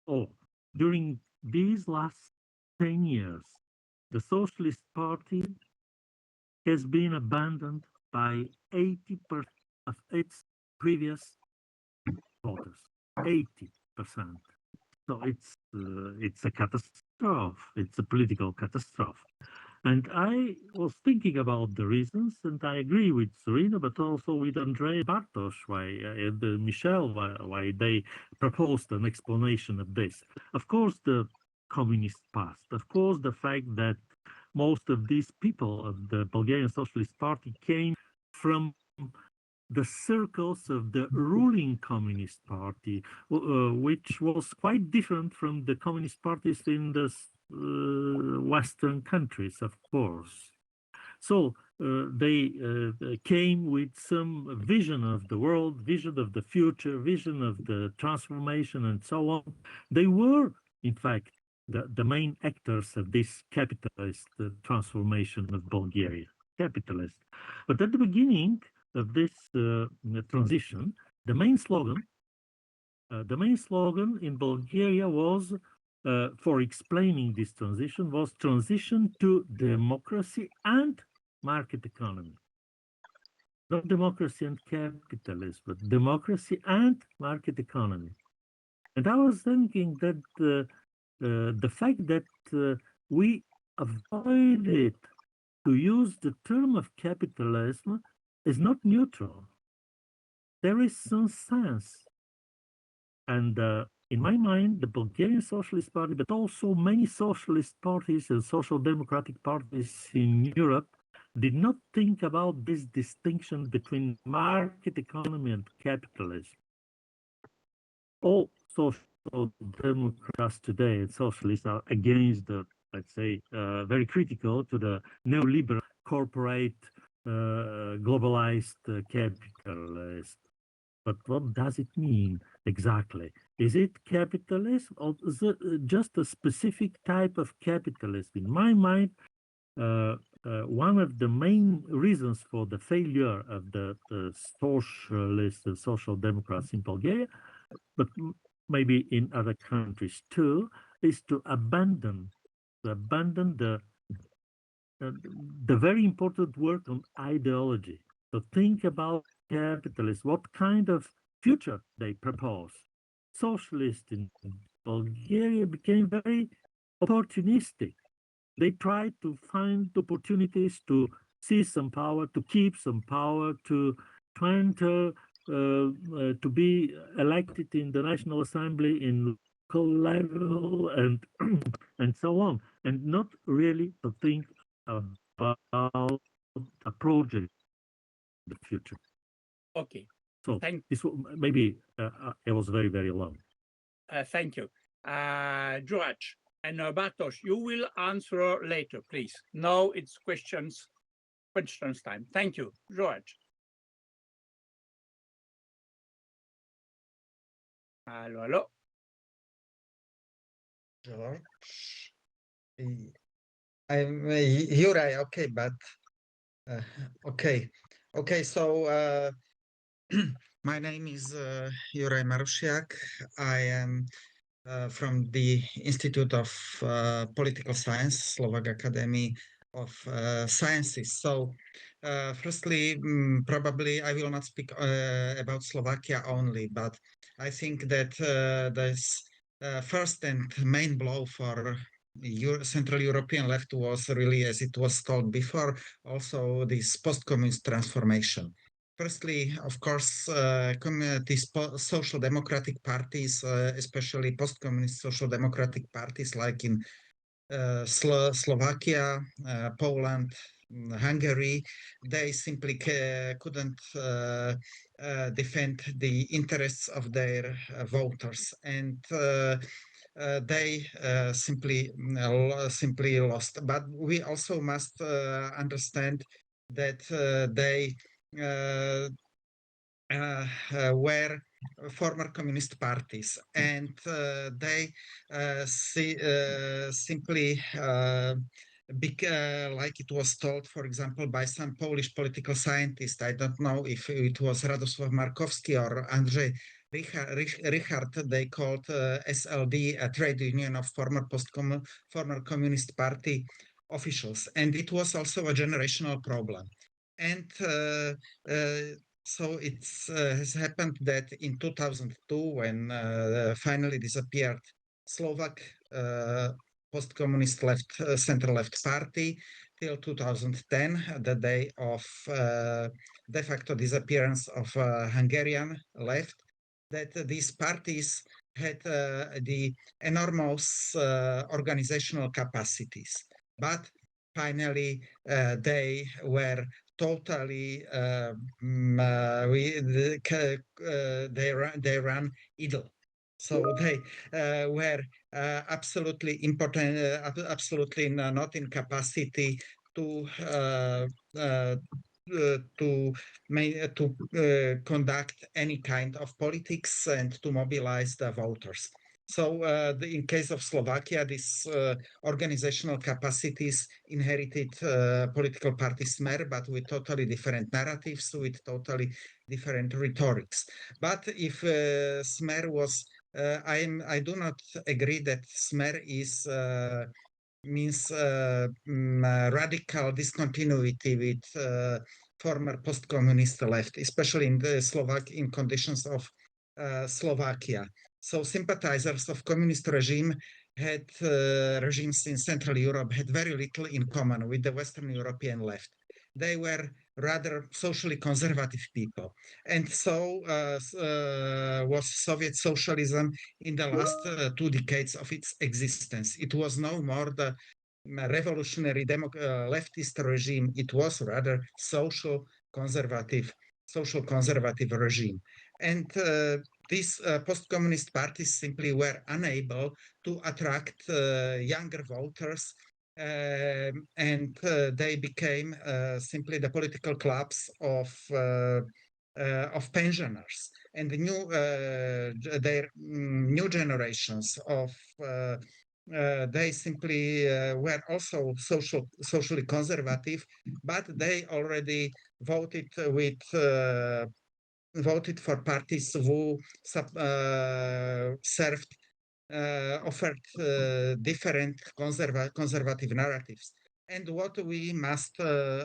or during these last 10 years, the Socialist Party has been abandoned by 80% of its previous voters. 80%. So it's a catastrophe. It's a political catastrophe. And I was thinking about the reasons, and I agree with Sorina, but also with Andrei and Bartosz, and Michel, why they proposed an explanation of this. Of course, the communist past. Of course, the fact that most of these people of the Bulgarian Socialist Party came from the circles of the ruling Communist Party, which was quite different from the Communist parties in the Western countries, of course. So they came with some vision of the world, vision of the future, vision of the transformation, and so on. They were, in fact, the main actors of this capitalist transformation of Bulgaria, capitalist. But at the beginning of this transition, the main slogan in Bulgaria was, for explaining this transition, was transition to democracy and market economy. Not democracy and capitalism, but democracy and market economy. And I was thinking that the fact that we avoided to use the term of capitalism is not neutral. There is some sense. And in my mind, the Bulgarian Socialist Party, but also many socialist parties and social democratic parties in Europe, did not think about this distinction between market economy and capitalism. All social democrats today and socialists are against the, let's say, very critical to the neoliberal corporate globalized capitalist. But what does it mean exactly? Is it capitalism, or is it just a specific type of capitalism? In my mind, one of the main reasons for the failure of the socialists and social democrats in Bulgaria, but maybe in other countries too, is to abandon the very important work on ideology. To think about capitalists, what kind of future they propose. Socialists in Bulgaria became very opportunistic. They tried to find opportunities to seize some power, to keep some power, to enter to be elected in the National Assembly in local level and and so on, and not really to think about a project in the future. Okay. So Thank- this maybe it was very, very long. Thank you. George and Bartosz, you will answer later, please. Now it's questions time. Thank you, George. Hello. George. I'm Juraj, okay, but okay. So my name is Juraj Marusiak. I am from the Institute of Political Science, Slovak Academy of Sciences. So firstly, probably I will not speak about Slovakia only, but I think that this first and main blow for Central European left was really, as it was called before, also this post-communist transformation. Firstly, of course, these social democratic parties, especially post-communist social democratic parties like in Slovakia, Poland, Hungary, they simply couldn't defend the interests of their voters, and they simply lost. But we also must understand that they were former communist parties, and they simply like it was told, for example, by some Polish political scientists. I don't know if it was Radosław Markowski or Andrei Richard. They called SLD a trade union of former communist party officials, and it was also a generational problem. And so it has happened that in 2002, when finally disappeared Slovak post-communist center-left party, till 2010, the day of de facto disappearance of Hungarian left, that these parties had the enormous organizational capacities. But finally, they were totally they ran idle, so they were absolutely important, absolutely not in capacity to conduct any kind of politics and to mobilize the voters. So in case of Slovakia, these organizational capacities inherited political party Smer, but with totally different narratives, with totally different rhetorics. But if Smer was, I do not agree that Smer is means radical discontinuity with former post-communist left, especially in the in conditions of Slovakia. So sympathizers of communist regime had regimes in Central Europe had very little in common with the Western European left. They were rather socially conservative people. And so was Soviet socialism in the last 2 decades of its existence. It was no more the revolutionary leftist regime. It was rather social conservative regime. And these post-communist parties simply were unable to attract younger voters, and they became simply the political clubs of pensioners. And the their new generations of they simply were also socially conservative, but they already voted for parties who offered different conservative narratives. And what we must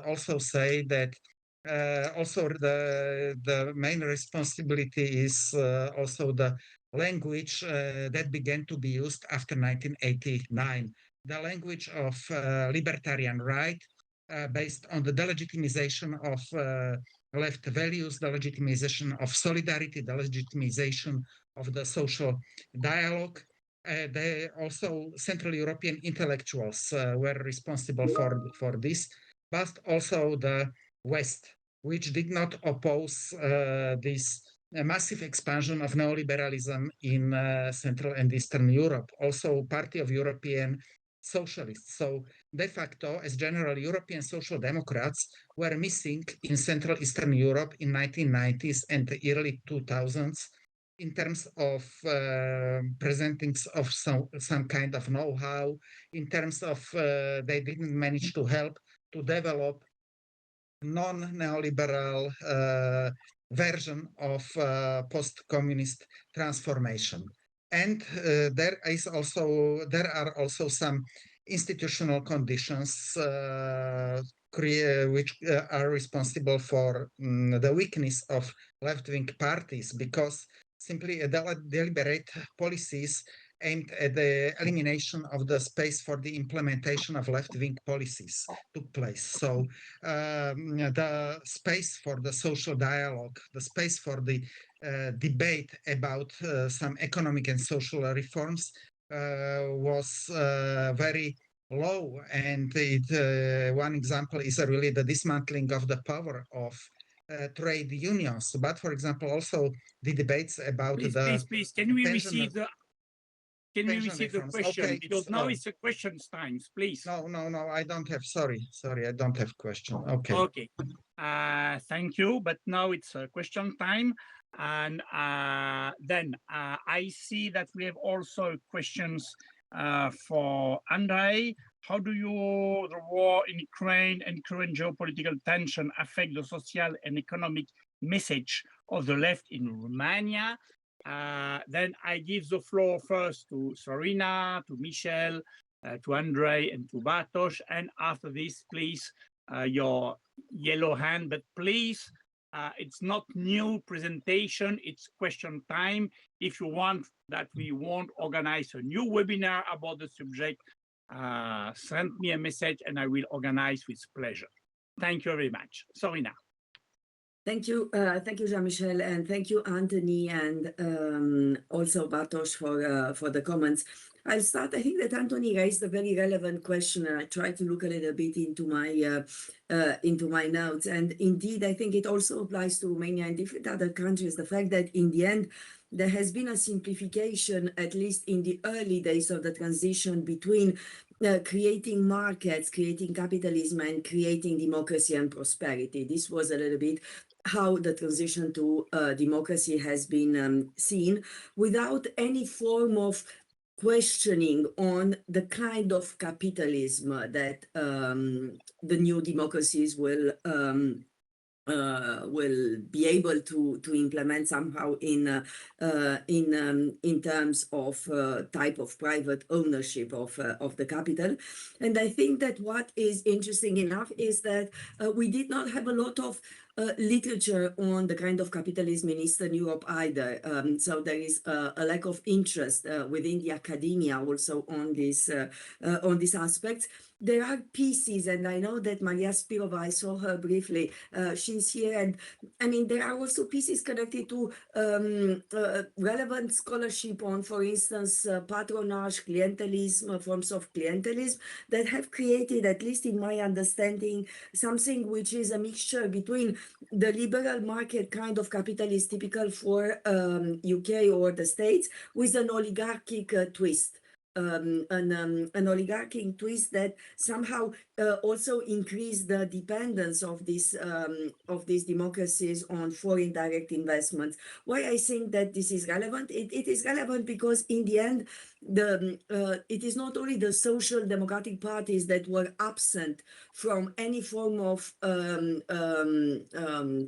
also say that also the main responsibility is also the language that began to be used after 1989. The language of libertarian right, based on the delegitimization of left values, the legitimization of solidarity, the legitimization of the social dialogue. Also Central European intellectuals were responsible for this, but also the West, which did not oppose this massive expansion of neoliberalism in Central and Eastern Europe, also Party of European Socialists. So de facto, as general European Social Democrats were missing in Central Eastern Europe in 1990s and the early 2000s in terms of presenting of some kind of know-how, in terms of they didn't manage to help to develop non-neoliberal version of post-communist transformation. And there are also some institutional conditions which are responsible for the weakness of left-wing parties, because simply deliberate policies aimed at the elimination of the space for the implementation of left-wing policies took place. So the space for the social dialogue, the space for the debate about some economic and social reforms was very low. And one example is really the dismantling of the power of trade unions. But for example, also the debates about please, can we receive the question? Okay, because now it's a questions time, please. No, I don't have, sorry, I don't have question. Okay. Okay, thank you, but now it's a question time. And then I see that we have also questions for Andrei. How do the war in Ukraine and current geopolitical tension affect the social and economic message of the left in Romania? Then I give the floor first to Sorina, to Michel, to Andrei, and to Bartosz. And after this, please, your yellow hand, but please, it's not new presentation, it's question time. If you want that we won't organize a new webinar about the subject, send me a message and I will organize with pleasure. Thank you very much. Sorina. Thank you, Jean-Michel, and thank you, Anthony, and also Bartosz for the comments. I'll start. I think that Anthony raised a very relevant question, and I tried to look a little bit into my notes. And indeed, I think it also applies to Romania and different other countries. The fact that in the end, there has been a simplification, at least in the early days of the transition between creating markets, creating capitalism, and creating democracy and prosperity. This was a little bit how the transition to democracy has been seen, without any form of questioning on the kind of capitalism that the new democracies will be able to implement somehow in terms of type of private ownership of the capital. And I think that what is interesting enough is that we did not have a lot of literature on the kind of capitalism in Eastern Europe either. So there is a lack of interest within the academia also on these aspects. There are pieces, and I know that Maria Spirova, I saw her briefly, she's here, and I mean, there are also pieces connected to relevant scholarship on, for instance, patronage, clientelism, forms of clientelism that have created, at least in my understanding, something which is a mixture between the liberal market kind of capitalist typical for UK or the States with an oligarchic twist. An oligarchic twist that somehow also increased the dependence of these democracies on foreign direct investments. Why I think that this is relevant? It is relevant because in the end, it is not only the social democratic parties that were absent from any form of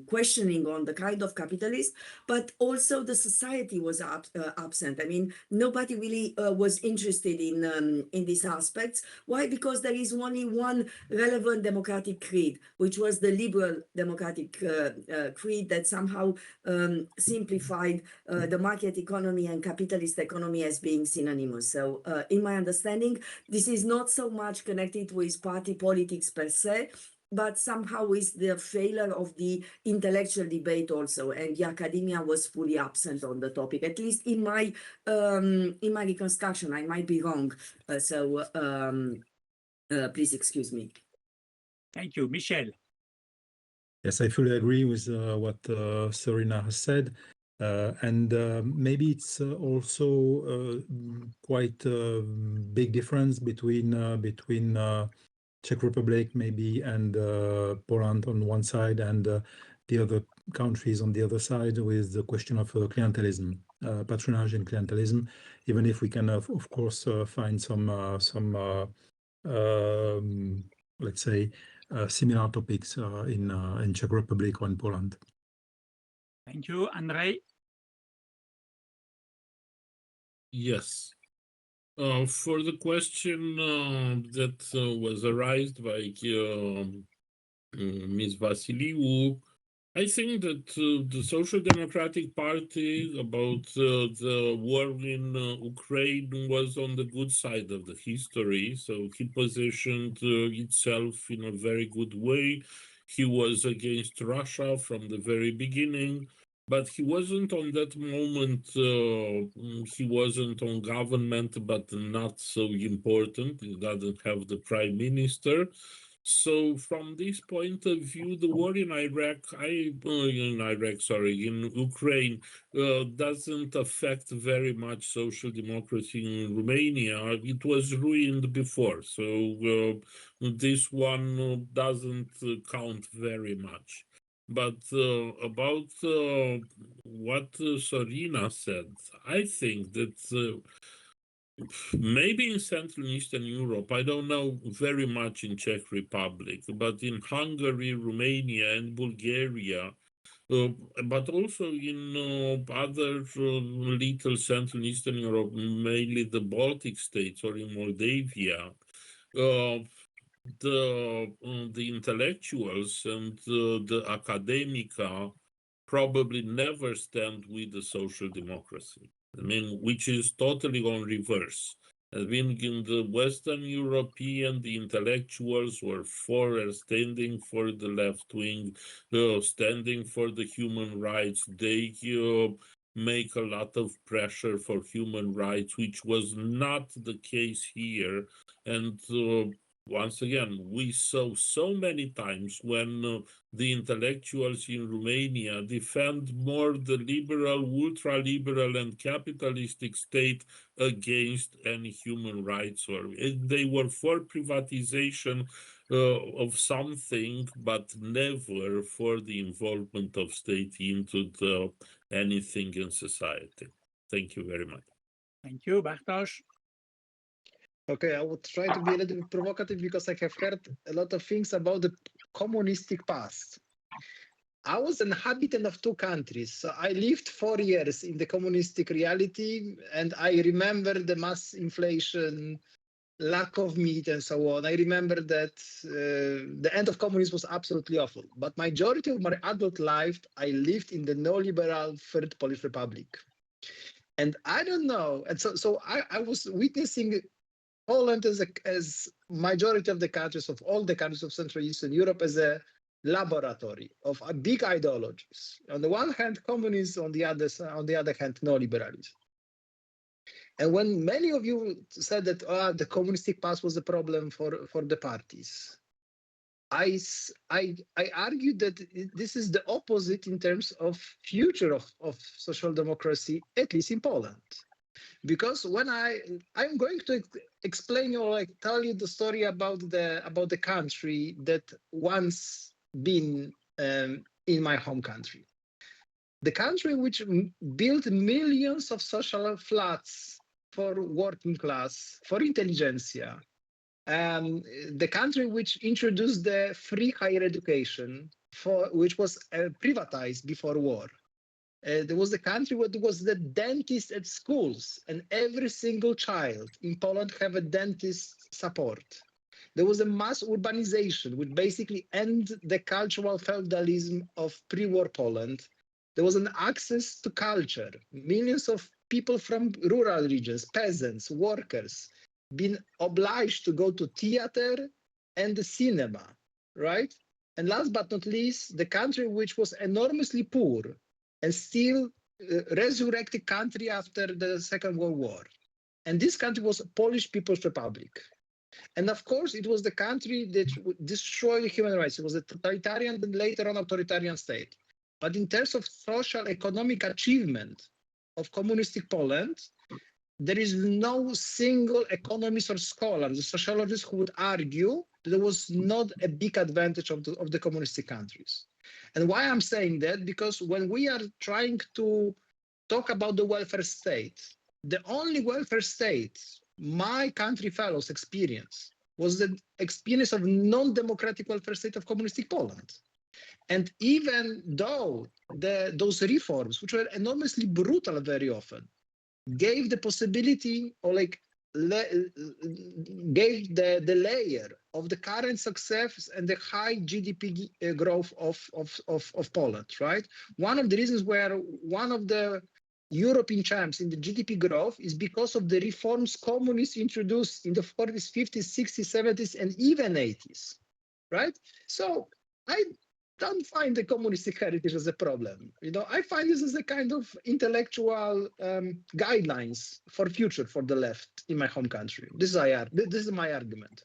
questioning on the kind of capitalist, but also the society was absent. I mean, nobody really was interested in these aspects. Why? Because there is only one relevant democratic creed, which was the liberal democratic creed that somehow simplified the market economy and capitalist economy as being synonymous. So in my understanding, this is not so much connected with party politics per se, but somehow with the failure of the intellectual debate also, and the academia was fully absent on the topic, at least in my reconstruction. I might be wrong, please excuse me. Thank you. Michel. Yes, I fully agree with what Sorina has said. And maybe it's also quite a big difference between Czech Republic maybe and Poland on one side and the other countries on the other side, with the question of clientelism, patronage and clientelism, even if we can of course find some let's say similar topics in Czech Republic or in Poland. Thank you. Andrei. Yes. For the question that was raised by Ms. Vasiliou, I think that the Social Democratic Party about the war in Ukraine was on the good side of the history. So he positioned itself in a very good way. He was against Russia from the very beginning. But he wasn't on that moment, he wasn't on government, but not so important. He doesn't have the prime minister. So from this point of view, the war in in Ukraine doesn't affect very much social democracy in Romania. It was ruined before. So this one doesn't count very much. But about what Sorina said, I think that maybe in Central and Eastern Europe, I don't know very much in Czech Republic, but in Hungary, Romania, and Bulgaria, but also in other little Central and Eastern Europe, mainly the Baltic states or in Moldavia, the intellectuals and the academia probably never stand with the social democracy. I mean, which is totally on reverse. I mean, in the Western European, the intellectuals were standing for the left wing, standing for the human rights. They make a lot of pressure for human rights, which was not the case here. And once again, we saw so many times when the intellectuals in Romania defend more the liberal, ultra-liberal and capitalistic state against any human rights, or they were for privatization of something, but never for the involvement of state into anything in society. Thank you very much. Thank you. Bartosz. Okay, I will try to be a little bit provocative because I have heard a lot of things about the communistic past. I was an inhabitant of two countries. So I lived 4 years in the communistic reality, and I remember the mass inflation, lack of meat, and so on. I remember that the end of communism was absolutely awful. But majority of my adult life, I lived in the neoliberal Third Polish Republic. And I don't know. And so I was witnessing Poland as majority of the countries, of all the countries of Central Eastern Europe, as a laboratory of big ideologies. On the one hand, communism; on the other hand, neoliberalism. And when many of you said that the communistic past was a problem for the parties, I argue that this is the opposite in terms of future of social democracy, at least in Poland. Because when I'm going to explain or like tell you the story about the country that once been in my home country, the country which built millions of social flats for working class, for intelligentsia, the country which introduced the free higher education, which was privatized before war. There was a country where there was the dentist at schools, and every single child in Poland have a dentist support. There was a mass urbanization, which basically ended the cultural feudalism of pre-war Poland. There was an access to culture. Millions of people from rural regions, peasants, workers, been obliged to go to theater and the cinema. right? And last but not least, the country which was enormously poor and still resurrected country after the Second World War. And this country was Polish People's Republic. And of course, it was the country that destroyed human rights. It was a totalitarian and later on authoritarian state. But in terms of social economic achievement of communistic Poland, there is no single economist or scholar, the sociologist who would argue that there was not a big advantage of the communistic countries. And why I'm saying that? Because when we are trying to talk about the welfare state, the only welfare state my country fellows experience was the experience of non-democratic welfare state of communistic Poland. And even though those reforms, which were enormously brutal very often, gave the possibility or gave the layer of the current success and the high GDP growth of Poland, right? One of the reasons where one of the European champs in the GDP growth is because of the reforms communists introduced in the 40s, 50s, 60s, 70s, and even 80s, right? So I don't find the communistic heritage as a problem. You know, I find this as a kind of intellectual guidelines for future for the left in my home country. This is my argument.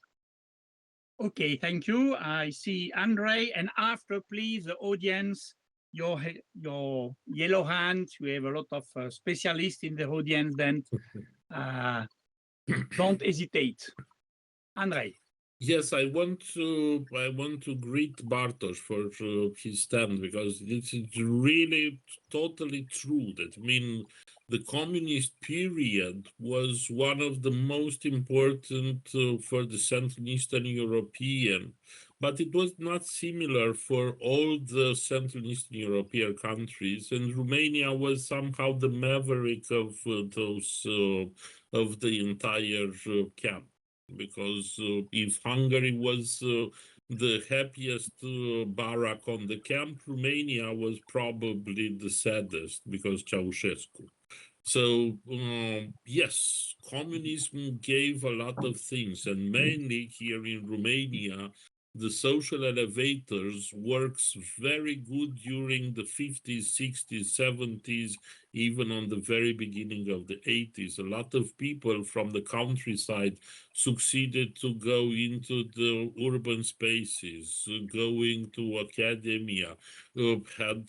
Okay, thank you. I see Andrei, and after, please, the audience, your yellow hand. We have a lot of specialists in the audience, then don't hesitate. Andrei. Yes, I want to greet Bartosz for his stand, because this is really totally true. That I mean, the communist period was one of the most important for the Central and Eastern European, but it was not similar for all the Central and Eastern European countries, and Romania was somehow the maverick of those of the entire camp. Because if Hungary was the happiest barrack on the camp, Romania was probably the saddest, because Ceausescu. So yes, communism gave a lot of things, and mainly here in Romania, the social elevators works very good during the 50s, 60s, 70s, even on the very beginning of the 80s. A lot of people from the countryside succeeded to go into the urban spaces, going to academia, had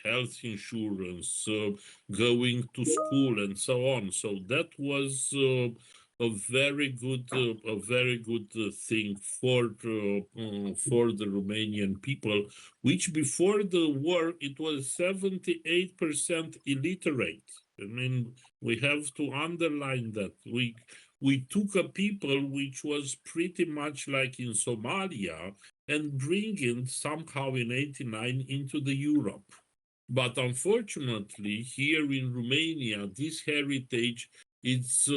health insurance, going to school, and so on. So that was a very good thing for the Romanian people, which before the war it was 78% illiterate. I mean, we have to underline that we took a people which was pretty much like in Somalia and bring it somehow in 89 into the Europe. But unfortunately, here in Romania, this heritage is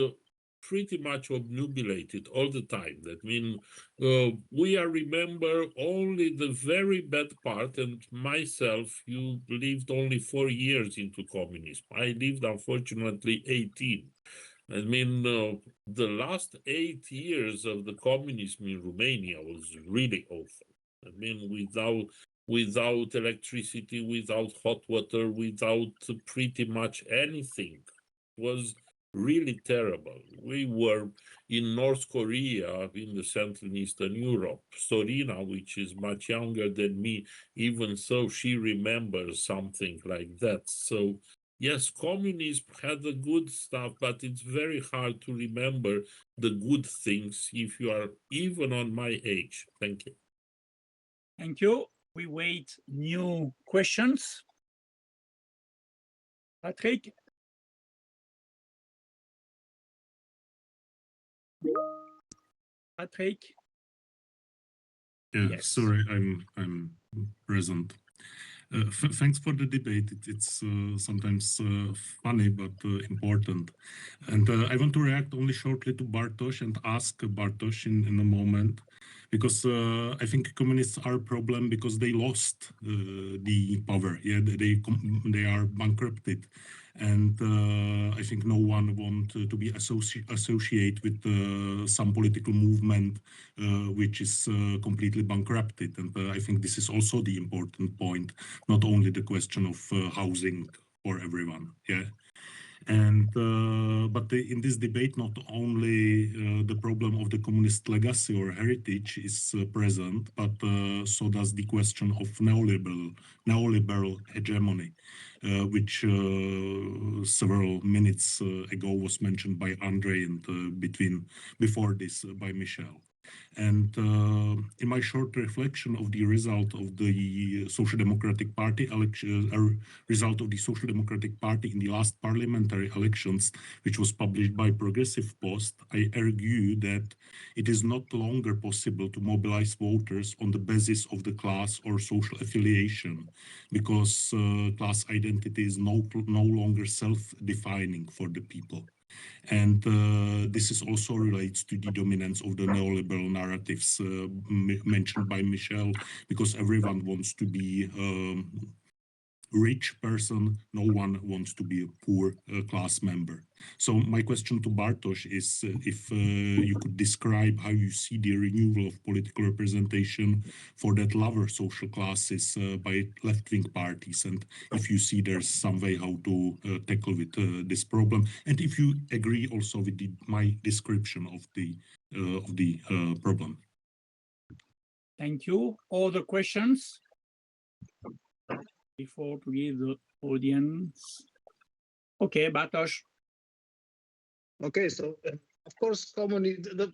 pretty much obnubilated all the time. That means we remember only the very bad part, and myself, you lived only 4 years into communism. I lived, unfortunately, 18. I mean, the last 8 years of the communism in Romania was really awful. I mean, without electricity, without hot water, without pretty much anything. It was really terrible. We were in North Korea, in the Central and Eastern Europe. Sorina, which is much younger than me, even so, she remembers something like that. So yes, communism had the good stuff, but it's very hard to remember the good things if you are even on my age. Thank you. Thank you. We wait new questions. Patrick? Patrick? Yeah, Yes. sorry, I'm present. Thanks for the debate. It's sometimes funny but important. And I want to react only shortly to Bartosz and ask Bartosz in a moment, because I think communists are a problem because they lost the power. Yeah, they are bankrupted, and I think no one want to be associated with some political movement which is completely bankrupted. And I think this is also the important point, not only the question of housing for everyone. Yeah. And but in this debate, not only the problem of the communist legacy or heritage is present, but so does the question of neoliberal hegemony, which several minutes ago was mentioned by Andrei and before this by Michel. And in my short reflection of the result of the Social Democratic Party election, result of the Social Democratic Party in the last parliamentary elections, which was published by Progressive Post, I argue that it is not longer possible to mobilize voters on the basis of the class or social affiliation, because class identity is no longer self-defining for the people. And this is also relates to the dominance of the neoliberal narratives mentioned by Michel, because everyone wants to be rich person, no one wants to be a poor class member. So my question to Bartosz is if you could describe how you see the renewal of political representation for that lower social classes by left-wing parties, and if you see there's some way how to tackle with this problem, and if you agree also with my description of the problem. Thank you. Other questions? Before to give the audience. Okay, Bartosz. Okay, so of course,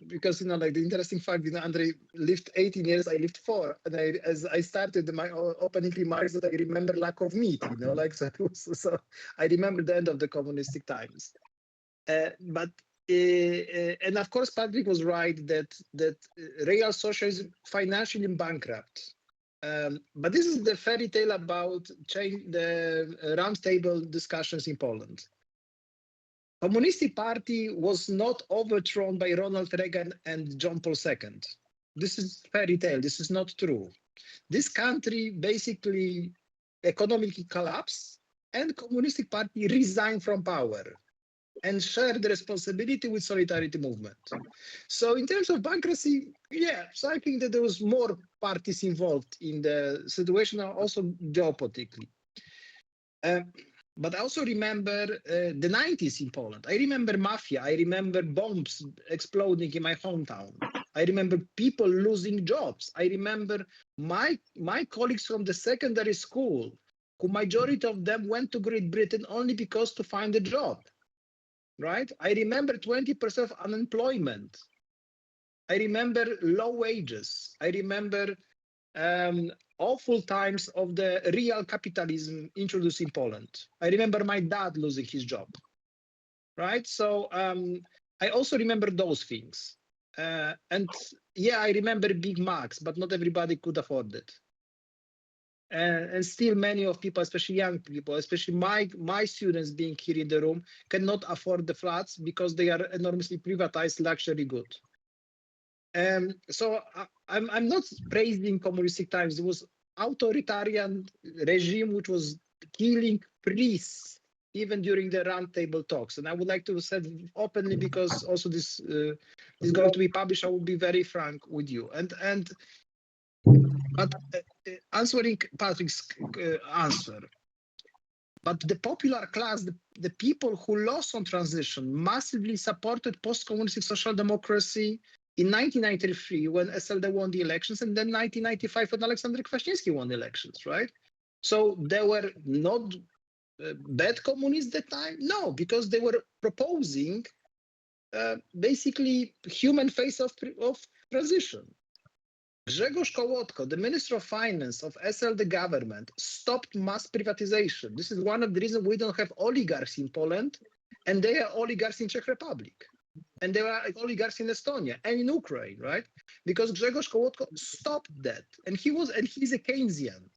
because like the interesting fact, Andrei lived 18 years, I lived 4, and as I started my opening remarks, that I remember lack of meat, like so I remember the end of the communistic times. But and of course, Patrick was right that real socialism financially bankrupt. But this is the fairy tale about the roundtable discussions in Poland. Communist Party was not overthrown by Ronald Reagan and John Paul II. This is fairy tale. This is not true. This country basically economically collapsed, and Communist Party resigned from power and shared the responsibility with Solidarity movement. So in terms of bankruptcy, yeah, so I think that there was more parties involved in the situation, also geopolitically. But I also remember the 90s in Poland. I remember mafia. I remember bombs exploding in my hometown. I remember people losing jobs. I remember my colleagues from the secondary school, who majority of them went to Great Britain only because to find a job. Right? I remember 20% of unemployment. I remember low wages. I remember awful times of the real capitalism introduced in Poland. I remember my dad losing his job. Right? So I also remember those things. And yeah, I remember Big Macs, but not everybody could afford it. And still many of people, especially young people, especially my students being here in the room, cannot afford the flats because they are enormously privatized luxury good. So I'm not praising communistic times. It was authoritarian regime which was killing priests even during the roundtable talks. And I would like to say openly, because also this is going to be published, I will be very frank with you. But answering Patrick's answer, but the popular class, the people who lost on transition, massively supported post-communist social democracy in 1993 when SLD won the elections, and then 1995 when Aleksander Kwaśniewski won the elections, right? So they were not bad communists at the time? No, because they were proposing basically human face of transition. Grzegorz Kołotko, the Minister of Finance of SLD government, stopped mass privatization. This is one of the reasons we don't have oligarchs in Poland, and they are oligarchs in Czech Republic, and they are oligarchs in Estonia and in Ukraine, right? Because Grzegorz Kołotko stopped that, and he's a Keynesian,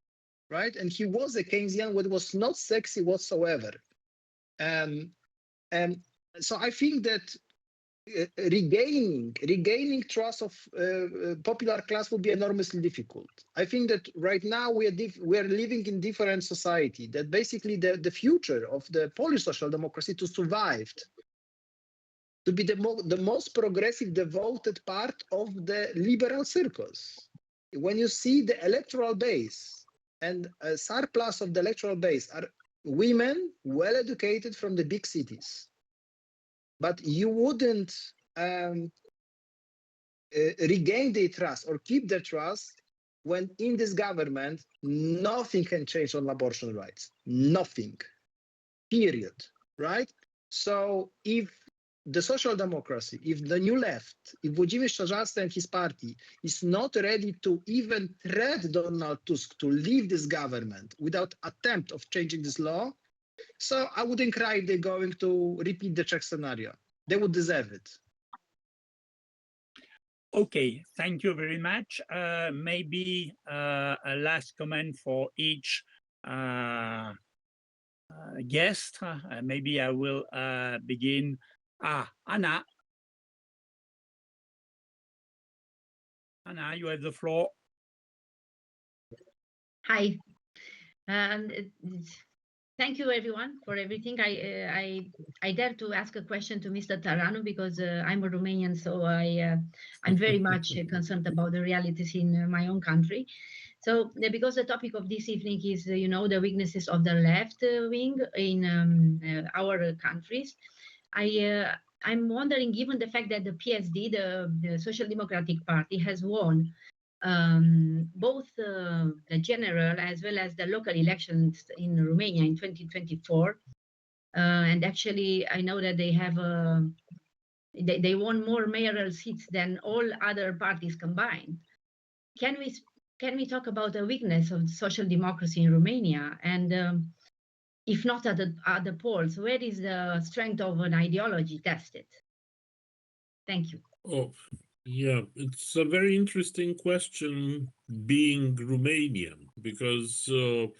right? And he was a Keynesian, what was not sexy whatsoever. And so I think that regaining trust of popular class will be enormously difficult. I think that right now we are living in different society, that basically the future of the Polish social democracy to survive, to be the most progressive, devoted part of the liberal circus. When you see the electoral base, and a surplus of the electoral base are women well educated from the big cities, but you wouldn't regain their trust or keep their trust when in this government nothing can change on abortion rights, nothing, period, right? So if the social democracy, if the new left, if Włodzimierz Czarzasty and his party is not ready to even threat Donald Tusk to leave this government without attempt of changing this law, so I wouldn't cry if they're going to repeat the Czech scenario. They would deserve it. Okay, thank you very much. Maybe a last comment for each guest. Maybe I will begin. Anna. Anna, you have the floor. Hi. Thank you, everyone, for everything. I dare to ask a question to Mr. Țăranu because I'm a Romanian, so I'm very much concerned about the realities in my own country. So, because the topic of this evening is, the weaknesses of the left wing in our countries, I'm wondering, given the fact that the PSD, the Social Democratic Party, has won both the general as well as the local elections in Romania in 2024, and actually I know that they have they won more mayoral seats than all other parties combined. Can we talk about the weakness of social democracy in Romania, and if not at the polls, where is the strength of an ideology tested? Thank you. Oh, yeah, it's a very interesting question being Romanian, because the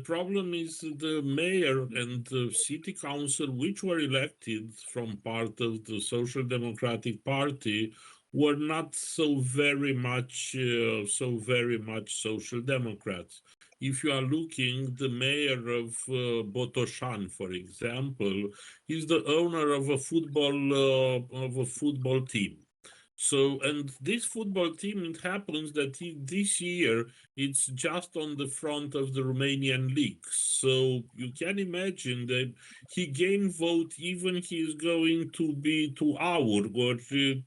problem is the mayor and the city council, which were elected from part of the Social Democratic Party, were not so very much social democrats. If you are looking, the mayor of Botoșani, for example, is the owner of a football team. So, and this football team, it happens that this year, it's just on the front of the Romanian league. So you can imagine that he gained vote, even he is going to be to our or to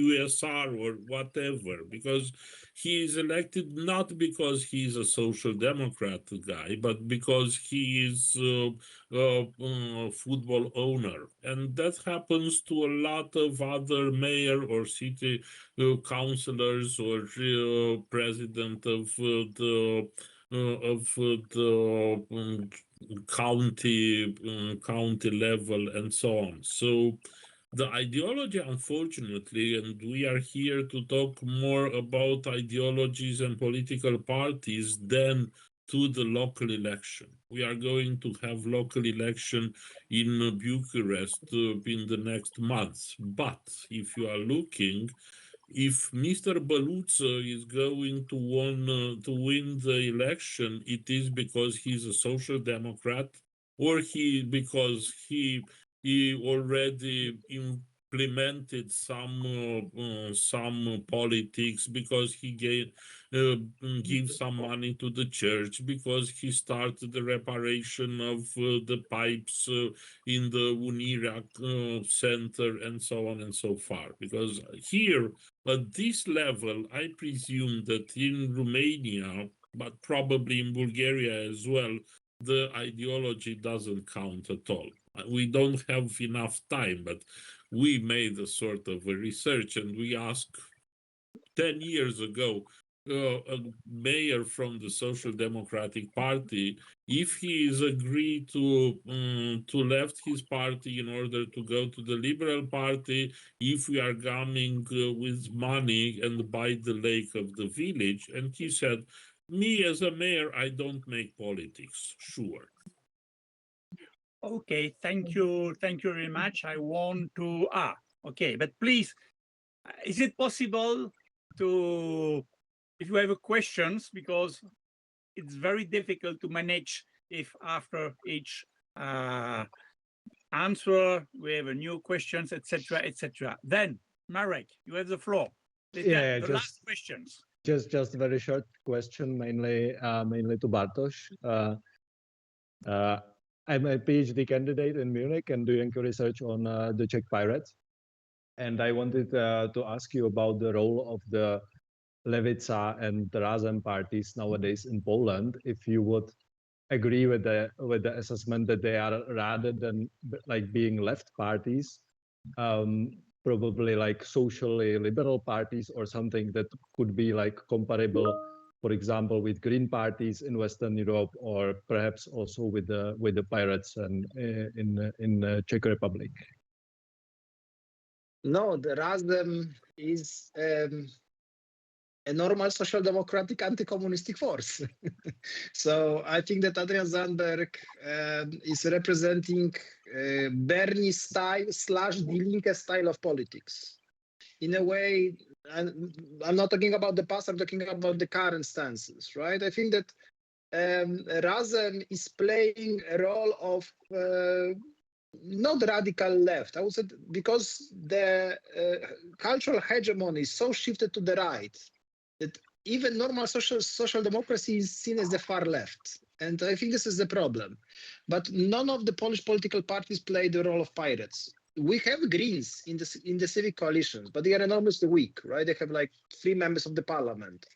USR or whatever, because he is elected not because he is a social democrat guy, but because he is a football owner. And that happens to a lot of other mayor or city councillors or president of the county level and so on. So the ideology, unfortunately, and we are here to talk more about ideologies and political parties than to the local election. We are going to have local election in Bucharest in the next months. But if you are looking, if Mr. Băluță is going to win the election, it is because he's a social democrat, or because he already implemented some politics, because he give some money to the church, because he started the reparation of the pipes in the Unirea center, and so on and so far. Because here, at this level, I presume that in Romania, but probably in Bulgaria as well, the ideology doesn't count at all. We don't have enough time, but we made a sort of a research, and we asked 10 years ago a mayor from the Social Democratic Party if he is agreed to left his party in order to go to the Liberal Party, if we are coming with money and buy the lake of the village. And he said, me as a mayor, I don't make politics, sure. Okay, thank you very much. I want to, Okay, but please, is it possible to, if you have questions, because it's very difficult to manage if after each answer we have a new questions, etc., etc. Then, Marek, you have the floor. Yeah, the last questions. Just a very short question, mainly to Bartosz. I'm a PhD candidate in Munich and doing research on the Czech pirates. And I wanted to ask you about the role of the Lewica and the Razem parties nowadays in Poland. If you would agree with the assessment that they are, rather than like being left parties, probably like socially liberal parties or something that could be like comparable, for example, with green parties in Western Europe, or perhaps also with the pirates and in the Czech Republic. No, the Razem is a normal social democratic anti-communistic force. So I think that Adrian Zandberg is representing Bernie style / Die Linke style of politics. In a way, I'm not talking about the past, I'm talking about the current stances, right? I think that Razem is playing a role of not radical left, I would say, because the cultural hegemony is so shifted to the right that even normal social democracy is seen as the far left. And I think this is the problem. But none of the Polish political parties play the role of pirates. We have Greens in the civic coalitions, but they are enormously weak, right? They have like 3 members of the parliament.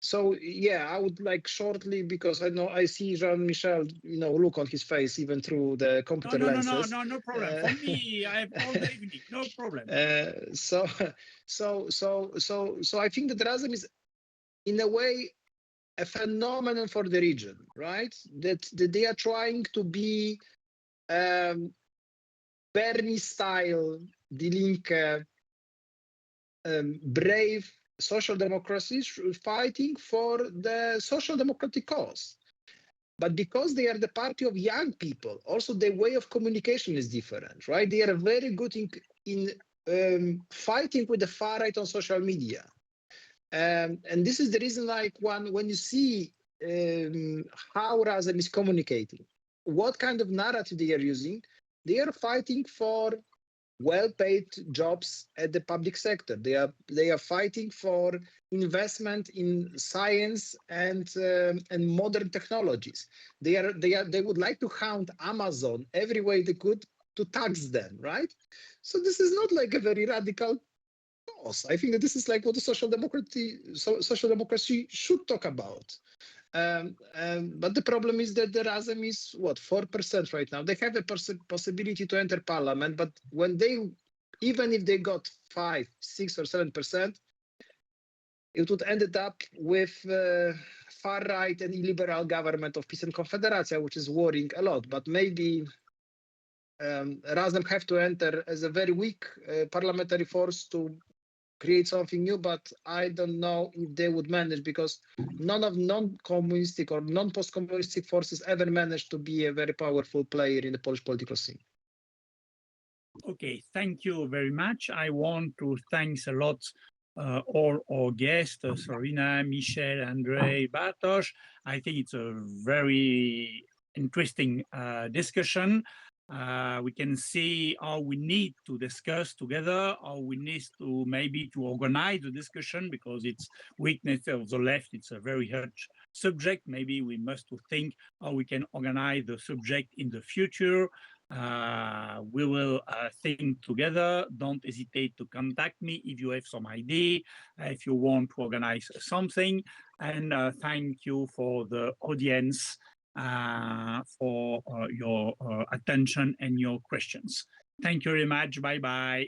So yeah, I would like shortly, because I know I see Jean-Michel, look on his face even through the computer lenses. No problem. For me, I have all the evening, no problem. So I think that Razem is, in a way, a phenomenon for the region, right? That they are trying to be Bernie style, Die Linke, brave social democracies fighting for the social democratic cause. But because they are the party of young people, also the way of communication is different, right? They are very good in fighting with the far right on social media. And this is the reason, like, when you see how Razem is communicating, what kind of narrative they are using, they are fighting for well-paid jobs at the public sector. They are fighting for investment in science and modern technologies. They would like to hound Amazon every way they could to tax them, right? So this is not like a very radical cause. I think that this is like what the social democracy should talk about. But the problem is that the Razem is 4% right now. They have a possibility to enter parliament, but when even if they got 5, 6, or 7%, it would end up with far right and illiberal government of Peace and Confederacja, which is worrying a lot. But maybe Razem have to enter as a very weak parliamentary force to create something new, but I don't know if they would manage, because none of non-communistic or non-post-communistic forces ever managed to be a very powerful player in the Polish political scene. Okay, thank you very much. I want to thank a lot all our guests, Sorina, Michel, Andrei, Bartosz. I think it's a very interesting discussion. We can see how we need to discuss together, how we need to maybe to organize the discussion, because it's weakness of the left. It's a very hard subject. Maybe we must think how we can organize the subject in the future. We will think together. Don't hesitate to contact me if you have some idea, if you want to organize something. And thank you for the audience, for your attention and your questions. Thank you very much. Bye-bye.